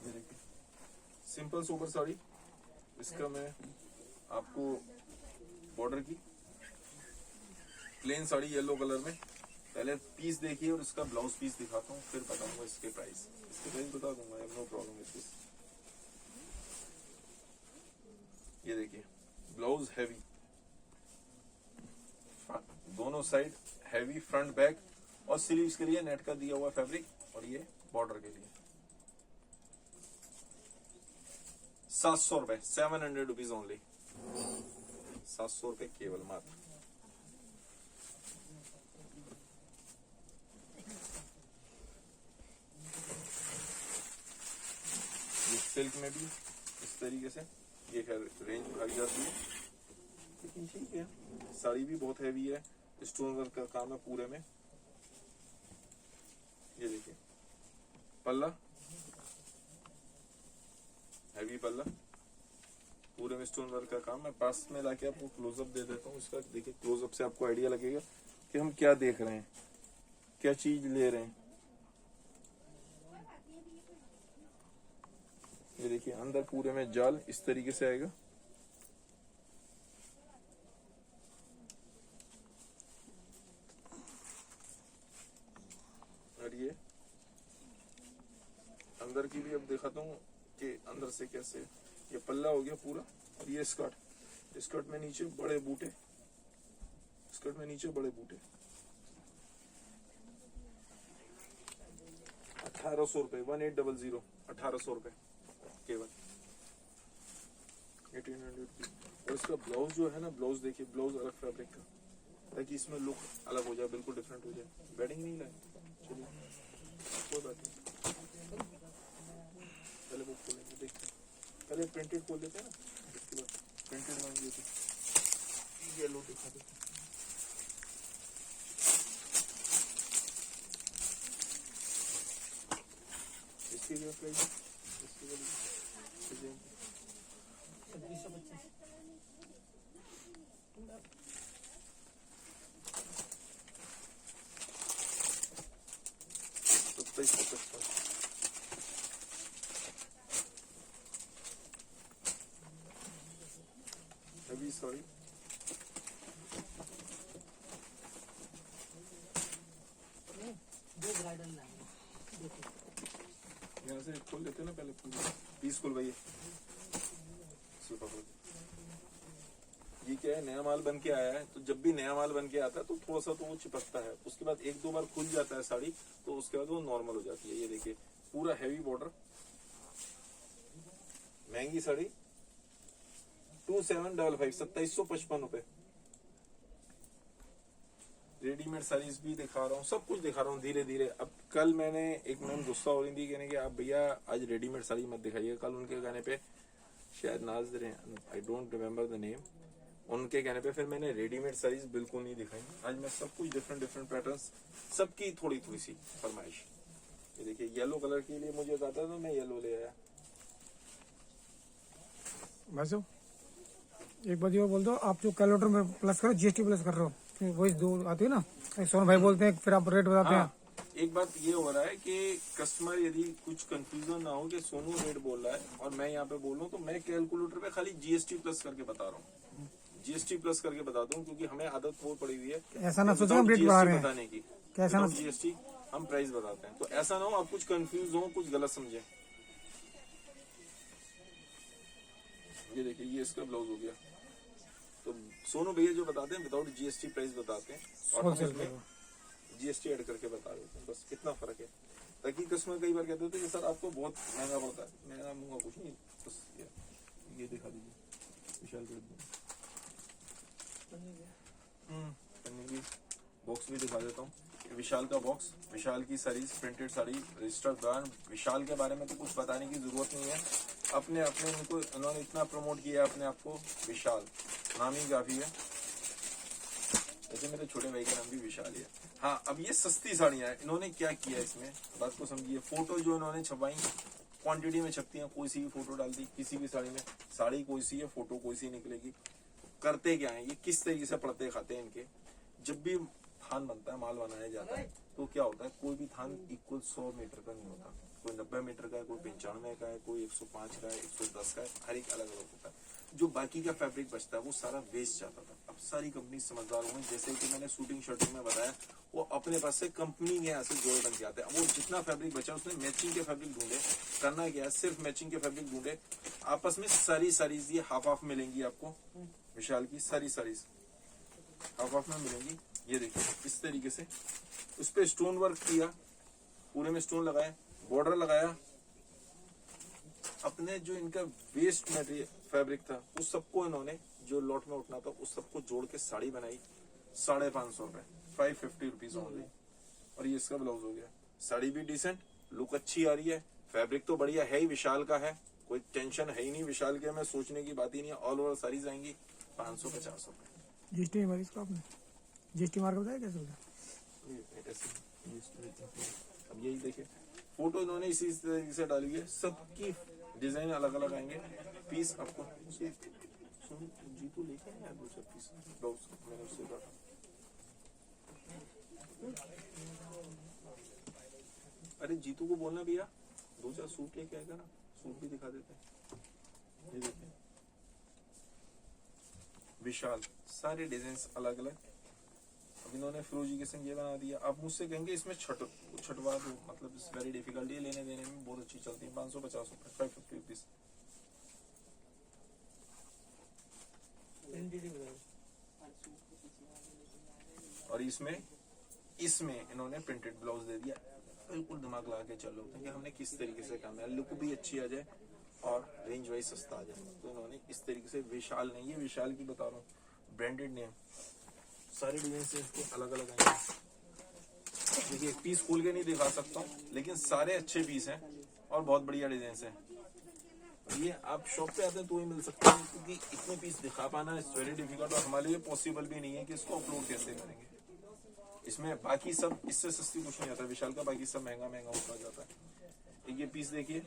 ये देखिए सिंपल सोबर साड़ी, इसका मैं आपको बॉर्डर की प्लेन साड़ी येलो कलर में, पहले पीस देखिए और इसका ब्लाउज पीस दिखाता हूँ, फिर बताऊंगा इसके प्राइस। इसके प्राइस बता दूंगा, I have no problem with this. ये देखिए ब्लाउज हैवी, दोनों साइड हैवी, फ्रंट बैक, और स्लीव्स के लिए नेट का दिया हुआ फैब्रिक, और ये बॉर्डर के लिए 700 रुपए, 700 रुपीज ओनली, 700 रुपए केवल मात्र। ये सिल्क में भी इस तरीके से ये रेंज भाग जाती है, लेकिन ठीक है, साड़ी भी बहुत हैवी है, स्टोन वर्क का काम है पूरे में। ये देखिए पल्ला, हैवी पल्ला, पूरे में स्टोन वर्क का काम। मैं पास में लाके आपको क्लोजअप दे देता हूँ इसका, देखिए क्लोजअप से आपको आइडिया लगेगा कि हम क्या देख रहे हैं, क्या चीज ले रहे हैं। ये देखिए अंदर पूरे में जाल इस तरीके से आएगा, और ये अंदर की भी अब दिखाता हूँ कि अंदर से कैसे। ये पल्ला हो गया पूरा, और ये स्कर्ट, स्कर्ट में नीचे बड़े बूटे, स्कर्ट में नीचे बड़े बूटे। 1800 रुपए, 1800, 1800 रुपए केवल, 1800। और इसका ब्लाउज जो है ना, ब्लाउज देखिए, ब्लाउज अलग फैब्रिक का, ताकि इसमें लुक अलग हो जाए, बिल्कुल डिफरेंट हो जाए। वेडिंग नहीं लाए, चलिए कोई बात नहीं, पहले वो खोलेंगे, देखते हैं। पहले प्रिंटेड खोल लेते हैं ना, उसके बाद प्रिंटेड मान लेते हैं। ये लो दिखा देते हैं। इसकी भी प्राइस, इसकी भी 2755। हैवी साड़ी, यहाँ से खोल लेते हैं ना, पहले पीस खुलवाइए। ये क्या है, नया माल बन के आया है, तो जब भी नया माल बन के आता है तो थोड़ा सा तो वो चिपकता है, उसके बाद एक दो बार खुल जाता है साड़ी, तो उसके बाद वो नॉर्मल हो जाती है। ये देखिए पूरा हैवी बॉर्डर, महंगी साड़ी 2755, 2755 रुपए। रेडीमेड साड़ीज भी दिखा रहा हूँ, सब कुछ दिखा रहा हूँ धीरे धीरे। अब कल मैंने एक मैम गुस्सा हो रही थी, कहने कि आप भैया आज रेडीमेड साड़ी मत दिखाइए। कल उनके कहने पे, शायद नाज़िर हैं, I don't remember the name, उनके कहने पे फिर मैंने रेडीमेड साड़ीज बिल्कुल नहीं दिखाई। आज मैं सब कुछ डिफरेंट डिफरेंट पैटर्न्स, सबकी थोड़ी थोड़ी सी फरमाइश। ये देखिए येलो कलर के लिए मुझे आता था, तो मैं येलो ले आया। भाई साहब एक बात ये और बोल दो, आप जो कैलकुलेटर में प्लस करो, जीएसटी प्लस कर रहे हो, वही दो आती है ना, सोन भाई बोलते हैं, फिर आप रेट बताते हैं। एक बात ये हो रहा है कि कस्टमर यदि कुछ कंफ्यूजन ना हो कि सोनू रेट बोल रहा है और मैं यहाँ पे बोल रहा हूँ, तो मैं कैलकुलेटर पे खाली जीएसटी प्लस करके बता रहा हूँ, जीएसटी प्लस करके बता दूं, क्योंकि हमें आदत बहुत पड़ी हुई है ऐसा ना सोचो हम रेट बढ़ा रहे हैं, बताने की, कैसा ना जीएसटी हम प्राइस बताते हैं, तो ऐसा ना हो आप कुछ कंफ्यूज हो, कुछ गलत समझे। ये देखिए ये इसका ब्लाउज हो गया, तो सोनू भैया जो बताते हैं विदाउट जीएसटी प्राइस बताते हैं, और हम उसमें जीएसटी ऐड करके बता देते हैं, बस इतना फर्क है। ताकि कस्टमर कई बार कहते थे कि सर आपको बहुत महंगा पड़ता है, महंगा कुछ नहीं, बस ये दिखा दीजिए विशाल के डिब्बे। पन्नी की बॉक्स भी दिखा देता हूँ। ये विशाल का बॉक्स, विशाल की saris, printed sari, registered brand. Vishal के बारे में तो कुछ बताने की जरूरत नहीं है, अपने अपने उनको उन्होंने इतना प्रमोट किया अपने आप को, विशाल नाम ही काफी है। वैसे मेरे छोटे भाई का नाम भी विशाल है। हाँ, अब ये सस्ती साड़ियां हैं, इन्होंने क्या किया इसमें बात को समझिए। फोटो जो इन्होंने छपाई क्वांटिटी में छपती है, कोई सी भी फोटो डाल दी किसी भी साड़ी में, साड़ी कोई सी है फोटो कोई सी निकलेगी। करते क्या है ये, किस तरीके से पड़ते खाते हैं इनके। जब भी थान बनता है, माल बनाया जाता है, तो क्या होता है, कोई भी थान इक्वल 100 मीटर का नहीं होता, कोई 90 मीटर का है, कोई 95 का है, कोई 105 का है, 110 का है, हर एक अलग अलग होता है। जो बाकी का फैब्रिक बचता है वो सारा वेस्ट जाता था। अब सारी कंपनी समझदार हुई, जैसे कि मैंने शूटिंग शर्टिंग में बताया, वो अपने पास से कंपनी के यहाँ से जोड़ बन के आते हैं। अब वो जितना फैब्रिक बचा उसने मैचिंग के फैब्रिक ढूंढे, करना क्या है, सिर्फ मैचिंग के फैब्रिक ढूंढे, आपस में सारी साड़ीज ये हाफ हाफ मिलेंगी आपको। विशाल की सारी साड़ीज हाफ हाफ में मिलेंगी। ये देखिए इस तरीके से उस पे स्टोन वर्क किया, पूरे में स्टोन लगाए, बॉर्डर लगाया। अपने जो इनका वेस्ट मटेरियल फैब्रिक था उस सबको इन्होंने, जो लॉट में उठना था उस सबको जोड़ के साड़ी बनाई। 550 रुपए, 550 रुपीज ओनली। और ये इसका ब्लाउज हो गया। साड़ी भी डिसेंट, लुक अच्छी आ रही है, फैब्रिक तो बढ़िया है ही, विशाल का है, कोई टेंशन है ही नहीं विशाल के में, सोचने की बात ही नहीं है। ऑल ओवर साड़ीज आएंगी 550 रुपए। जीएसटी मार्क इसका आपने जीएसटी मार्क बताया कैसे होता है? अब यही देखिए फोटो इन्होंने इसी तरीके से डाली है, सबकी डिजाइन अलग अलग आएंगे। पीस आपको जीतू लेके आया दूसरा पीस, मैंने उससे कहा अरे जीतू को बोलना भैया 2-4 सूट लेके आएगा ना, सूट भी दिखा देते हैं। ये देखिए विशाल, सारे डिजाइन अलग अलग। अब इन्होंने फिरोजी के संग ये बना दिया। आप मुझसे कहेंगे इसमें छटवा दो, मतलब इस वेरी डिफिकल्ट, ये लेने देने में बहुत अच्छी चलती है। 550 रुपए, 550 रुपीज। और इसमें इन्होंने प्रिंटेड ब्लाउज दे दिया। बिल्कुल दिमाग लगा के चलो कि हमने किस तरीके से करना है, लुक भी अच्छी आ जाए और रेंज वाइज सस्ता आ जाए। तो इन्होंने इस तरीके से, विशाल नहीं, ये विशाल की बता रहा हूँ, ब्रांडेड नेम, सारे डिजाइन से इसको अलग अलग आएंगे। देखिए एक पीस खोल के नहीं दिखा सकता हूँ, लेकिन सारे अच्छे पीस हैं और बहुत बढ़िया डिजाइन है। ये आप शॉप पे आते हैं तो ही मिल सकते हैं, क्योंकि इतने पीस दिखा पाना इट्स वेरी डिफिकल्ट, और हमारे लिए पॉसिबल भी नहीं है कि इसको अपलोड कैसे करेंगे। इसमें बाकी सब इससे सस्ती कुछ नहीं आता विशाल का, बाकी सब महंगा महंगा होता जाता है। ये पीस देखिए,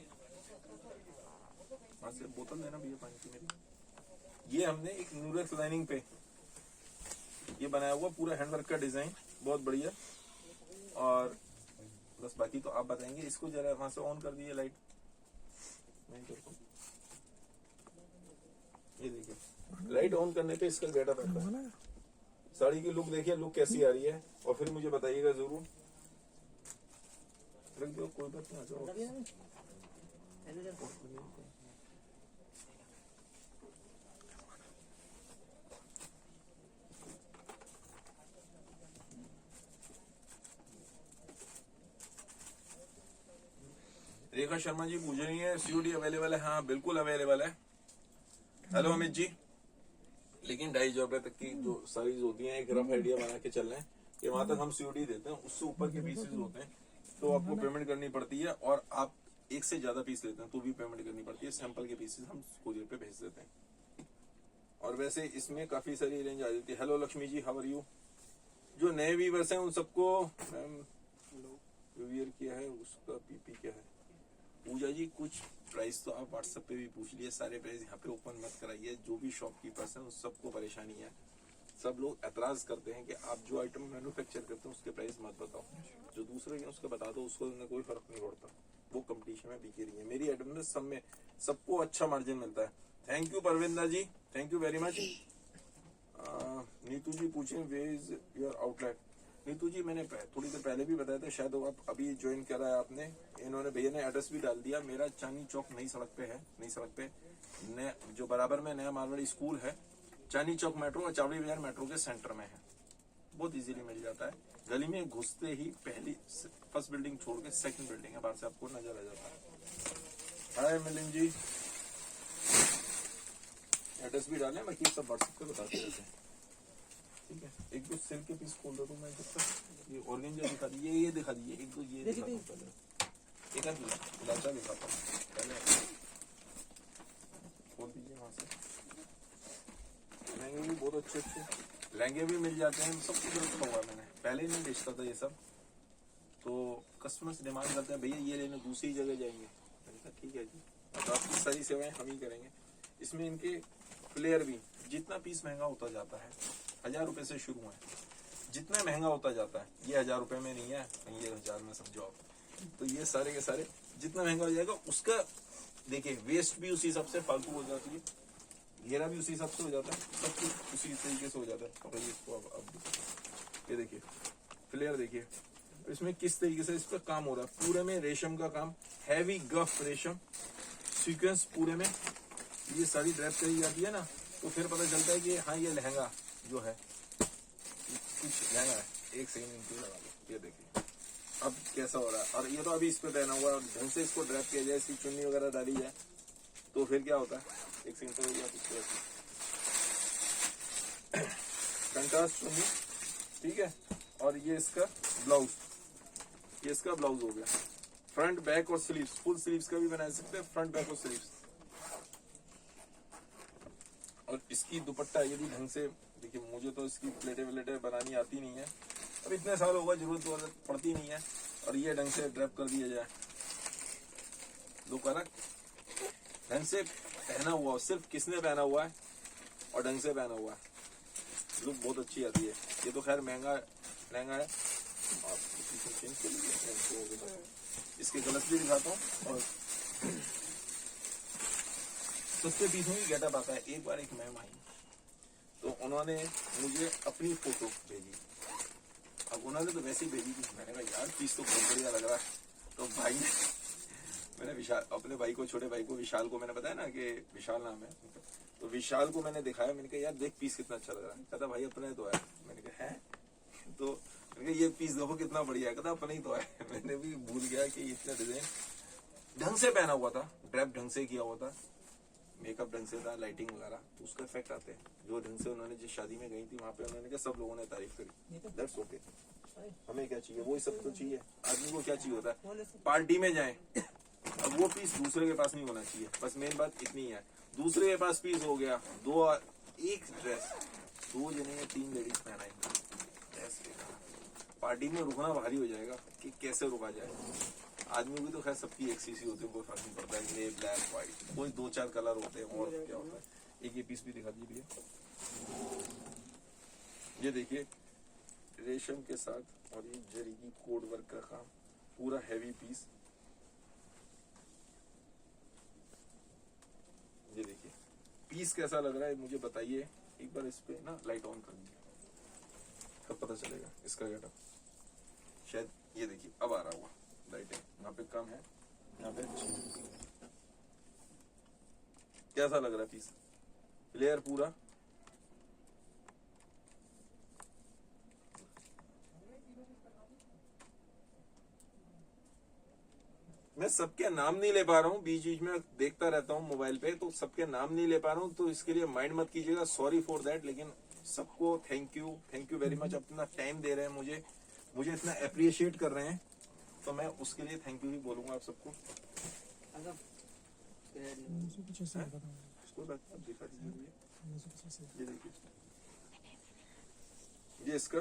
वहां से बोतल देना भैया पानी की मेरी। ये हमने एक न्यूरेक्स लाइनिंग पे ये बनाया हुआ, पूरा हैंडवर्क का डिजाइन, बहुत बढ़िया। और बस बाकी तो आप बताएंगे। इसको जरा वहां से ऑन कर दिए लाइट, नहीं करता। ये देखिए लाइट ऑन करने पे इसका गेटअप आता है। साड़ी की लुक देखिए, लुक कैसी आ रही है, और फिर मुझे बताइएगा जरूर। रख दो, कोई बात नहीं, आ जाओ। रेखा शर्मा जी पूछ रही है सीओडी अवेलेबल है? हाँ बिल्कुल अवेलेबल है। हेलो अमित जी, लेकिन 2.5 रुपए तक की जो साड़ीज होती हैं, एक रफ आइडिया बना के चल रहे हैं कि वहां तक हम सीओडी देते हैं। उससे ऊपर के पीसेस होते हैं तो आपको पेमेंट करनी पड़ती है, और आप एक से ज्यादा पीस लेते हैं तो भी पेमेंट करनी पड़ती है। सैंपल के पीसेस हम कोरियर पे भेज देते हैं। और वैसे इसमें काफी सारी रेंज आ जाती है। Hello Lakshmi ji, how are you? जो नए व्यूअर्स हैं उन सबको मैम वियर किया है, उसका पीपी क्या है? पूजा जी कुछ प्राइस तो आप व्हाट्सएप पे भी पूछ लिए, सारे प्राइस यहाँ पे ओपन मत कराइए। जो भी शॉपकीपर्स हैं उन सबको परेशानी है। सब लोग एतराज करते हैं कि आप जो आइटम मैन्युफैक्चर करते हैं उसके प्राइस मत बताओ, जो दूसरे के उसका बता दो, उसको कोई फर्क नहीं पड़ता। वो कंपटीशन में बिकी रही है। मेरी आइटम में सब में सबको अच्छा मार्जिन मिलता है। Thank you Parvinda ji, thank you very much. Neetu ji पूछे where is your outlet? Neetu ji मैंने थोड़ी देर पहले भी बताया था, शायद आप अभी ज्वाइन करा है आपने। इन्होंने भैया ने एड्रेस भी डाल दिया। मेरा चांदनी चौक नई सड़क पे है, नई सड़क पे जो बराबर में नया मारवाड़ी स्कूल है, चांदनी चौक मेट्रो और चावड़ी बाजार मेट्रो के सेंटर में है। बहुत इजीली मिल जाता है। गली में घुसते ही पहली फर्स्ट बिल्डिंग छोड़ के सेकंड बिल्डिंग है, बाहर से आपको नजर आ जाता है। हाय मिलिंद जी, एड्रेस भी डालें, बाकी सब व्हाट्सएप पे बताते रहते हैं। ठीक है, एक दो सिल्क के पीस खोल दो तो मैं जब तक ये ऑर्गेंजा दिखा दीजिए, ये दिखा दीजिए, एक दो ये दिखा दो पहले, एक आध गुलाचा दिखाता हूँ पहले, खोल दीजिए वहाँ से। लहंगे भी बहुत अच्छे अच्छे लहंगे भी मिल जाते हैं, सब कुछ रखा हुआ है मैंने, पहले नहीं बेचता था ये सब, तो कस्टमर्स डिमांड करते हैं भैया ये लेने दूसरी जगह जाएंगे, मैंने कहा ठीक है जी, अब आपकी सारी सेवाएं हम ही करेंगे। इसमें इनके फ्लेयर भी, जितना पीस महंगा होता जाता है, 1000 रुपए से शुरू है, जितना महंगा होता जाता है, ये 1000 रुपए में नहीं है, ये 1000 में समझो आप, तो ये सारे के सारे जितना महंगा हो जाएगा उसका देखिए वेस्ट भी उसी हिसाब से फालतू हो जाती है, घेरा भी उसी हिसाब से हो जाता है, सब कुछ उसी तरीके से हो जाता है। और ये इसको अब ये देखिए फ्लेयर देखिए, इसमें किस तरीके से इस पर काम हो रहा है, पूरे में रेशम का काम, हैवी गफ रेशम सीक्वेंस पूरे में, ये सारी ड्रेप करी जाती है ना, तो फिर पता चलता है कि हाँ ये लहंगा जो है कुछ लहंगा है। एक सेकंड इनको लगा लो, ये देखिए अब कैसा हो रहा है, और ये तो अभी इस पे पहना हुआ है, ढंग से इसको ड्रेप किया जाए, इसकी चुन्नी वगैरह डाली जाए तो फिर क्या होता है, एक सेकंड तो या कुछ कंट्रास्ट चुन्नी, ठीक है। और ये इसका ब्लाउज, ये इसका ब्लाउज हो गया, फ्रंट बैक और स्लीव्स, फुल स्लीव्स का भी बना सकते हैं, फ्रंट बैक और स्लीव्स। और इसकी दुपट्टा यदि ढंग से देखिए, मुझे तो इसकी प्लेटें व्लेटें बनानी आती नहीं है, अब इतने साल होगा जरूरत पड़ती नहीं है, और ये ढंग से ड्रैप कर दिया जाए, दुकान ढंग से पहना हुआ, सिर्फ किसने पहना हुआ है और ढंग से पहना हुआ है, लुक बहुत अच्छी आती है। ये तो खैर महंगा लहंगा है, आप चेंज कर लीजिए, इसके गलत भी दिखाता हूँ, और सस्ते पीसों की गेटअप आता है। एक बार एक मैम आई तो उन्होंने मुझे अपनी फोटो भेजी, अब उन्होंने तो वैसे ही भेजी थी, मैंने कहा यार पीस तो बहुत बढ़िया लग रहा है, तो भाई मैंने विशाल, अपने भाई को, छोटे भाई को विशाल को मैंने बताया ना कि विशाल नाम है, तो विशाल को मैंने दिखाया, मैंने कहा यार देख पीस कितना अच्छा लग रहा है, कहता भाई अपने तो है, मैंने कहा है, तो मैंने कहा ये पीस देखो कितना बढ़िया है, कहता अपने ही तो है। मैंने भी भूल गया कि इतना डिजाइन ढंग से पहना हुआ था, ड्रेप ढंग से किया हुआ था, मेकअप ढंग से था, लाइटिंग वगैरह, तो उसका इफेक्ट आते हैं। जो ढंग से उन्होंने जिस शादी में गई थी वहां पे उन्होंने कहा सब लोगों ने तारीफ करी, दैट्स ओके। हमें क्या चाहिए, वही सब तो चाहिए, आदमी को क्या चाहिए होता है, पार्टी में जाए, अब वो पीस दूसरे के पास नहीं होना चाहिए, बस मेन बात इतनी है। दूसरे के पास पीस हो गया, दो एक ड्रेस 2 जने या 3 लेडीज पहनाएंगे, पार्टी में रुकना भारी हो जाएगा कि कैसे रुका जाए। आदमी भी तो खैर सबकी एक सी होती है, कोई फर्क नहीं पड़ता है, ग्रे ब्लैक व्हाइट, कोई 2-4 कलर होते हैं, और क्या होता है। एक ये पीस भी दिखा दीजिए भैया, ये देखिए रेशम के साथ, और ये जरी की कोड वर्क का काम, पूरा हैवी पीस, ये देखिए पीस कैसा लग रहा है मुझे बताइए एक बार, इस पे ना लाइट ऑन कर दीजिए, तब पता चलेगा इसका गेटअप। शायद ये देखिए अब आ रहा हुआ लाइटें, यहाँ पे कम है, यहाँ पे कैसा लग रहा है पीस, लेयर पूरा, मैं सबके नाम नहीं ले पा रहा हूँ, बीच बीच में देखता रहता हूँ मोबाइल पे, तो सबके नाम नहीं ले पा रहा हूँ, तो इसके लिए माइंड मत कीजिएगा, सॉरी फॉर दैट। लेकिन सबको थैंक यू वेरी मच, अपना टाइम दे रहे हैं मुझे इतना अप्रिशिएट कर रहे हैं, तो मैं उसके लिए थैंक यू ही बोलूंगा आप सबको। दिखा दीजिए, ये देखिए, ये इसका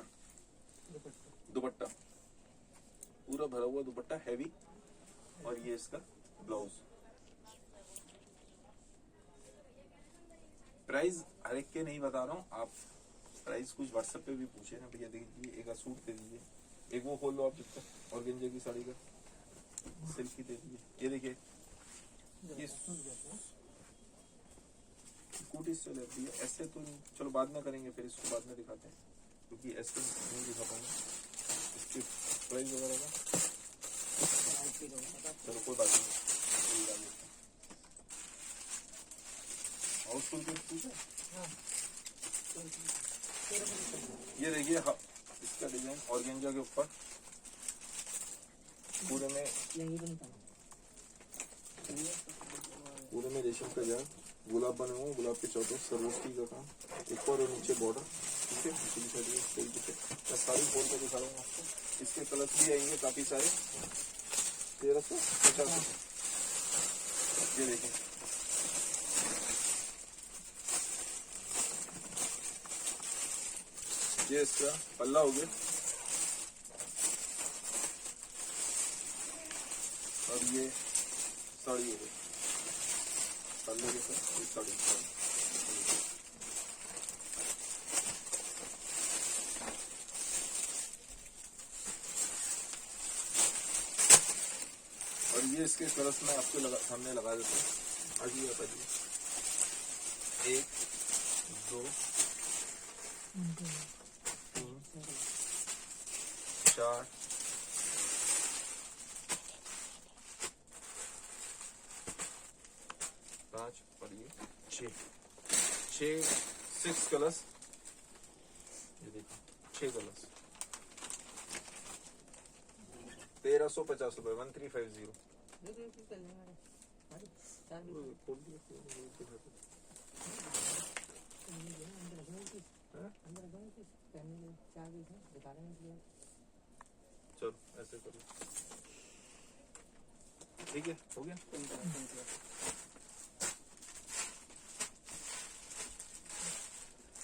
दुपट्टा पूरा भरा हुआ दुपट्टा हैवी, और ये इसका ब्लाउज। प्राइस हर एक के नहीं बता रहा हूँ, आप प्राइस कुछ व्हाट्सएप पे भी पूछे ना भैया, देखिए एक सूट दे दीजिए, एक वो खोल लो आप जब तक, और गेंजे की साड़ी का सिल्क की दे दीजिए। ये देखिए ये कुर्ती से लेती है, ऐसे तो चलो बाद में करेंगे, फिर इसको बाद में दिखाते हैं, क्योंकि ऐसे नहीं दिखा पाएंगे इसके प्राइस वगैरह का। चलो कोई बात नहीं, हाउसफुल के पूछे। ये देखिए इसका डिजाइन ऑर्गेंजा के ऊपर, पूरे में रेशम का जाल, गुलाब बने हुए, गुलाब के चौथे सरोस्की का काम, एक और नीचे बॉर्डर, ठीक है। पिछली साइड इस तरीके से मैं साड़ी खोल कर दिखा रहा हूँ आपको। इसके कलर्स भी आएंगे काफी सारे, 1350। ये देखिए, ये इसका पल्ला हो गया, और ये साड़ी हो गई, पल्ले के साथ ये साड़ी। और ये इसके कलर्स में आपको सामने लगा देते हैं। आइए आप आइए, 1 2 3 4 5 और ये 6 कलर्स। ये देखो 6 कलर्स, 1350 रुपए, 1350। खोल दिया, चलो ऐसे करो, ठीक है, हो गया।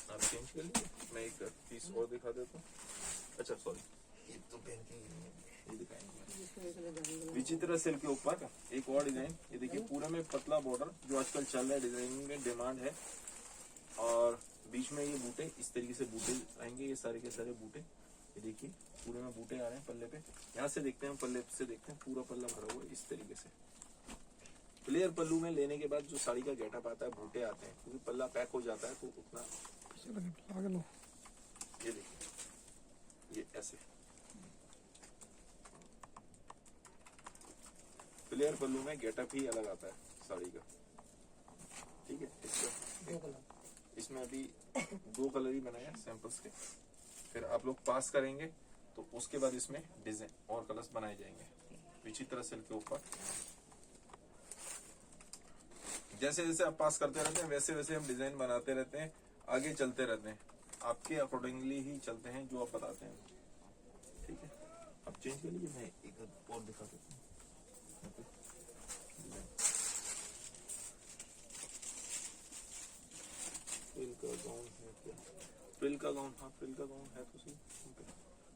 आप चेंज कर लीजिए, मैं एक पीस और दिखा देता हूँ। अच्छा सॉरी, ये तो पहन के ये दिखाएंगे। विचित्र सिल्क के ऊपर एक और डिजाइन, ये देखिए पूरे में पतला बॉर्डर, जो आजकल चल रहा है, डिजाइनिंग में डिमांड है। और बीच में ये बूटे, इस तरीके से बूटे आएंगे, ये सारे के सारे बूटे। ये देखिए पूरे में बूटे आ रहे हैं पल्ले पे। यहाँ से देखते हैं, पल्ले से देखते हैं, पूरा पल्ला भरा हुआ है इस तरीके से। प्लेयर पल्लू में लेने के बाद जो साड़ी का गेटअप आता है, बूटे आते हैं, क्योंकि पल्ला पैक हो जाता है तो उतना। ये देखिए, ये ऐसे प्लेयर पल्लू में गेटअप ही अलग आता है साड़ी का, ठीक है। इसमें अभी 2 कलर ही बनाए हैं सैंपल्स के, फिर आप लोग पास करेंगे तो उसके बाद इसमें डिजाइन और कलर्स बनाए जाएंगे। विचित्र सिल्क के ऊपर जैसे जैसे आप पास करते रहते हैं, वैसे वैसे हम डिजाइन बनाते रहते हैं, आगे चलते रहते हैं, आपके अकॉर्डिंगली ही चलते हैं जो आप बताते हैं, ठीक है। अब चेंज कर लीजिए, मैं एक और दिखा देता हूँ। फ्रिल का गाउन है क्या? फ्रिल का गाउन, हाँ फ्रिल का गाउन है तो सही,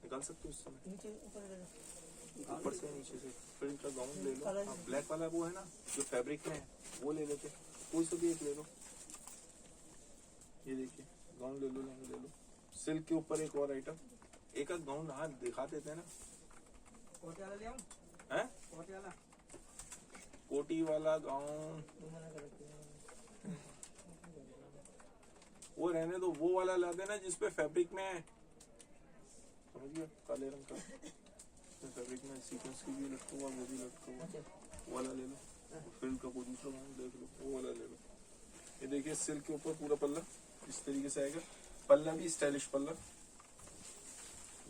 निकाल सकते हो इस समय, ऊपर से नीचे से फ्रिल का गाउन ले लो। हाँ, ब्लैक वाला वो है ना जो फैब्रिक में है, वो ले लेते, कोई सा भी एक ले लो। ये देखिए गाउन ले लो, ले लो। सिल्क के ऊपर एक और आइटम, एक आध गाउन हाँ दिखा देते हैं ना। हैं? कोटी वाला गाउन वो रहने दो, वो वाला ला देना जिसपे फैब्रिक में है, समझ गए, काले रंग का फैब्रिक में सीक्वेंस की भी लटका हुआ, वो भी लटका हुआ, वो वाला ले लो। फिल्म का कोई दूसरा गाउन देख लो, वो वाला ले लो। ये देखिए सिल्क के ऊपर पूरा पल्ला इस तरीके से आएगा, पल्ला भी स्टाइलिश पल्ला।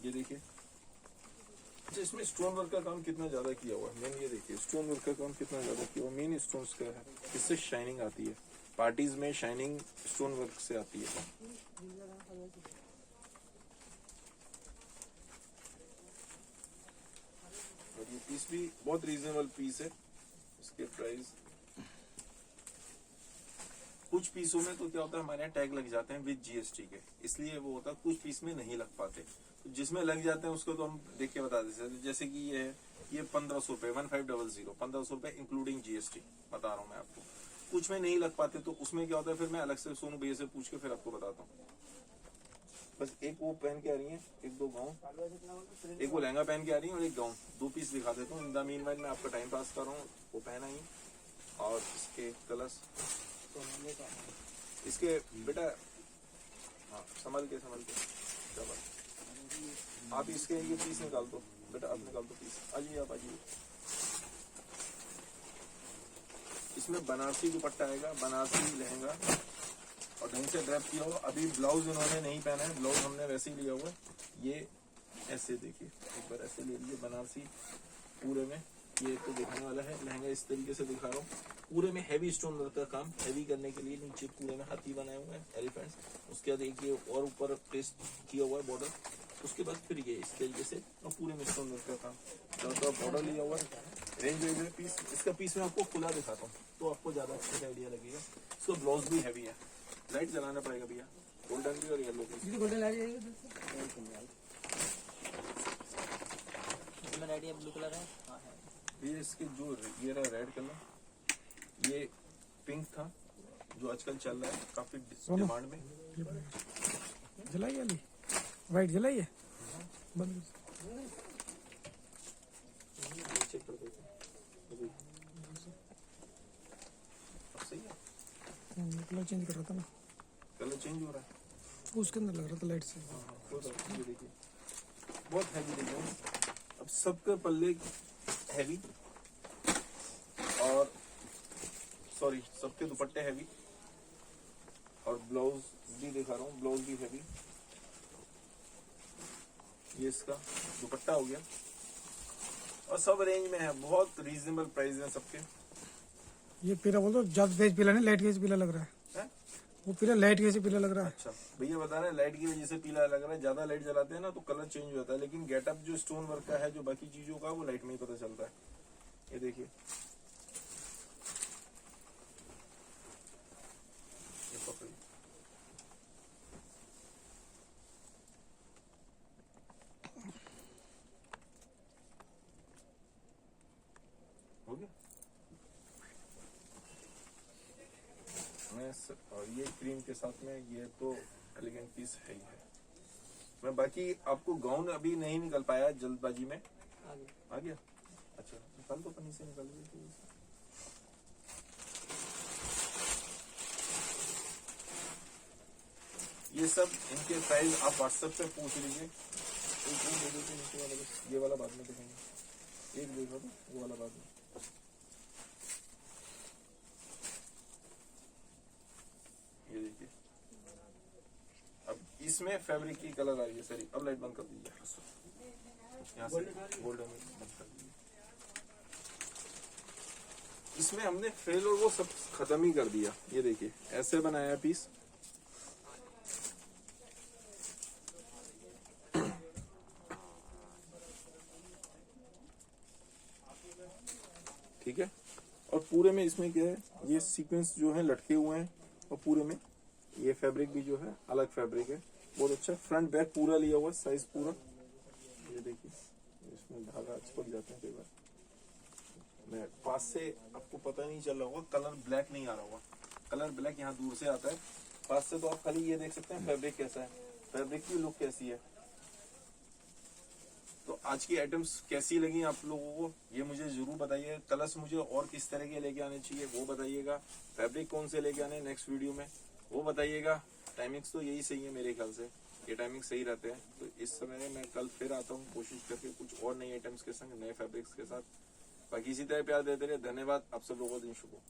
ये देखिए, अच्छा इसमें स्टोन वर्क का काम कितना ज्यादा किया हुआ है, मेन ये देखिए स्टोन वर्क का काम कितना ज्यादा किया हुआ, मेन स्टोन्स का है, इससे शाइनिंग आती है, पार्टीज में शाइनिंग स्टोन वर्क से आती है। और ये पीस भी बहुत रीजनेबल पीस है, इसके प्राइस कुछ पीसों में तो क्या होता है, हमारे यहाँ टैग लग जाते हैं विद जीएसटी के, इसलिए वो होता है कुछ पीस में नहीं लग पाते, तो जिसमें लग जाते हैं उसको तो हम देख के बता देते हैं। जैसे कि ये है, ये 1500 रुपए, 1500, 1500 रुपए इंक्लूडिंग जीएसटी बता रहा हूँ मैं आपको। कुछ में नहीं लग पाते तो उसमें क्या होता है, फिर मैं अलग से सोनू भैया से पूछ के फिर आपको बताता हूँ। बस एक वो पहन के आ रही है, एक दो गाउन, एक वो लहंगा पहन के आ रही है और एक गाउन, 2 पीस दिखा देता हूँ। इन द मीनवाइल मैं आपका टाइम पास कर रहा हूँ, वो पहन आई। और इसके कलर्स इसके बेटा, हाँ संभल के चलो आप इसके ये पीस निकाल दो बेटा, आप निकाल दो पीस, आइए आप आइए। इसमें बनारसी दुपट्टा आएगा, बनारसी लहंगा और ढंग से ड्रेप किया हुआ। अभी ब्लाउज इन्होंने नहीं पहना है, ब्लाउज हमने वैसे ही लिया हुआ है। ये ऐसे देखिए, एक बार ऐसे ले लीजिए, बनारसी पूरे में ये तो दिखाने वाला है। लहंगा इस तरीके से दिखा रहा हूँ, पूरे में हैवी स्टोन वर्क का काम, हैवी करने के लिए नीचे पूरे में हाथी बनाए हुए हैं, एलिफेंट्स। उसके बाद एक ये और ऊपर पेस्ट किया हुआ है बॉर्डर, उसके बाद फिर ये इस तरीके से और पूरे में स्टोन वर्क का काम, चारों बॉर्डर लिया हुआ है। रेंज वेज पीस, इसका पीस मैं आपको खुला दिखाता हूँ तो आपको ज्यादा अच्छे से आइडिया लगेगा। इसका ब्लाउज भी हैवी है, लाइट जलाना पड़ेगा भैया, गोल्डन भी और येलो भी। गोल्डन लाइट इसमें रेड या ब्लू कलर है? हाँ है। ये इसके जो ये रहा रेड कलर, ये पिंक था जो आजकल चल रहा है काफी डिमांड में। जलाई वाली वाइट जलाई है, बंद चेक कर देते हैं अभी। अब सही है, कलर चेंज कर रहा था ना, कलर चेंज हो रहा है। उसके अंदर लग रहा था लाइट से। ये देखिए बहुत हैवी डिजाइन। अब सबके पल्ले हैवी और सॉरी सबके दुपट्टे हैवी और ब्लाउज भी दिखा रहा हूँ, ब्लाउज भी हैवी। ये इसका दुपट्टा हो गया और सब रेंज में है, बहुत रीजनेबल प्राइस है सबके। ये पीला बोल दो, ज्यादा तेज पीला नहीं, लाइट के पीला लग रहा है। हैं? वो पीला लाइट के पीला लग रहा है। अच्छा भैया बता रहे हैं लाइट की वजह से पीला लग रहा है, ज्यादा लाइट जलाते हैं ना तो कलर चेंज हो जाता है, लेकिन गेटअप जो स्टोन वर्क का है, जो बाकी चीजों का, वो लाइट में ही पता चलता है। ये देखिए ये पकड़िए, हो गया। और ये क्रीम के साथ में ये तो एलिगेंट पीस है ही है। मैं बाकी आपको गाउन अभी नहीं निकल पाया जल्दबाजी में, आ गया। अच्छा निकाल दो, पन्नी से निकाल दो। ये सब इनके प्राइस आप व्हाट्सएप पे पूछ लीजिए। एक दे दो नीचे वाला, ये वाला बाद में दिखाएंगे, एक देखो तो वो वाला बाद में। ये देखिए अब इसमें फैब्रिक की कलर आ रही है सर। अब लाइट बंद कर दीजिए, यहाँ से गोल्डन बंद कर दीजिए। इसमें हमने फ्रिल और वो सब खत्म ही कर दिया। ये देखिए ऐसे बनाया पीस, ठीक है। और पूरे में इसमें क्या है, ये सीक्वेंस जो है लटके हुए हैं और पूरे में ये फैब्रिक भी जो है अलग फैब्रिक है, बहुत अच्छा। फ्रंट बैक पूरा लिया हुआ, साइज पूरा। ये देखिए इसमें धागा चिपक जाते हैं कई बार, मैं पास से आपको पता नहीं चल रहा होगा, कलर ब्लैक नहीं आ रहा होगा। कलर ब्लैक यहाँ दूर से आता है, पास से तो आप खाली ये देख सकते हैं फैब्रिक कैसा है, फैब्रिक की लुक कैसी है। तो आज की आइटम्स कैसी लगी आप लोगों को ये मुझे जरूर बताइए। कलर्स मुझे और किस तरह के लेके आने चाहिए वो बताइएगा, फैब्रिक कौन से लेके आने नेक्स्ट वीडियो में वो बताइएगा। टाइमिंग्स तो यही सही है मेरे ख्याल से, ये टाइमिंग सही रहते हैं। तो इस समय मैं कल फिर आता हूँ कोशिश करके कुछ और नई आइटम्स के संग, नए फैब्रिक्स के साथ। बाकी इसी तरह प्यार देते रहे, धन्यवाद। आप सब लोगों को दिन शुभ हो।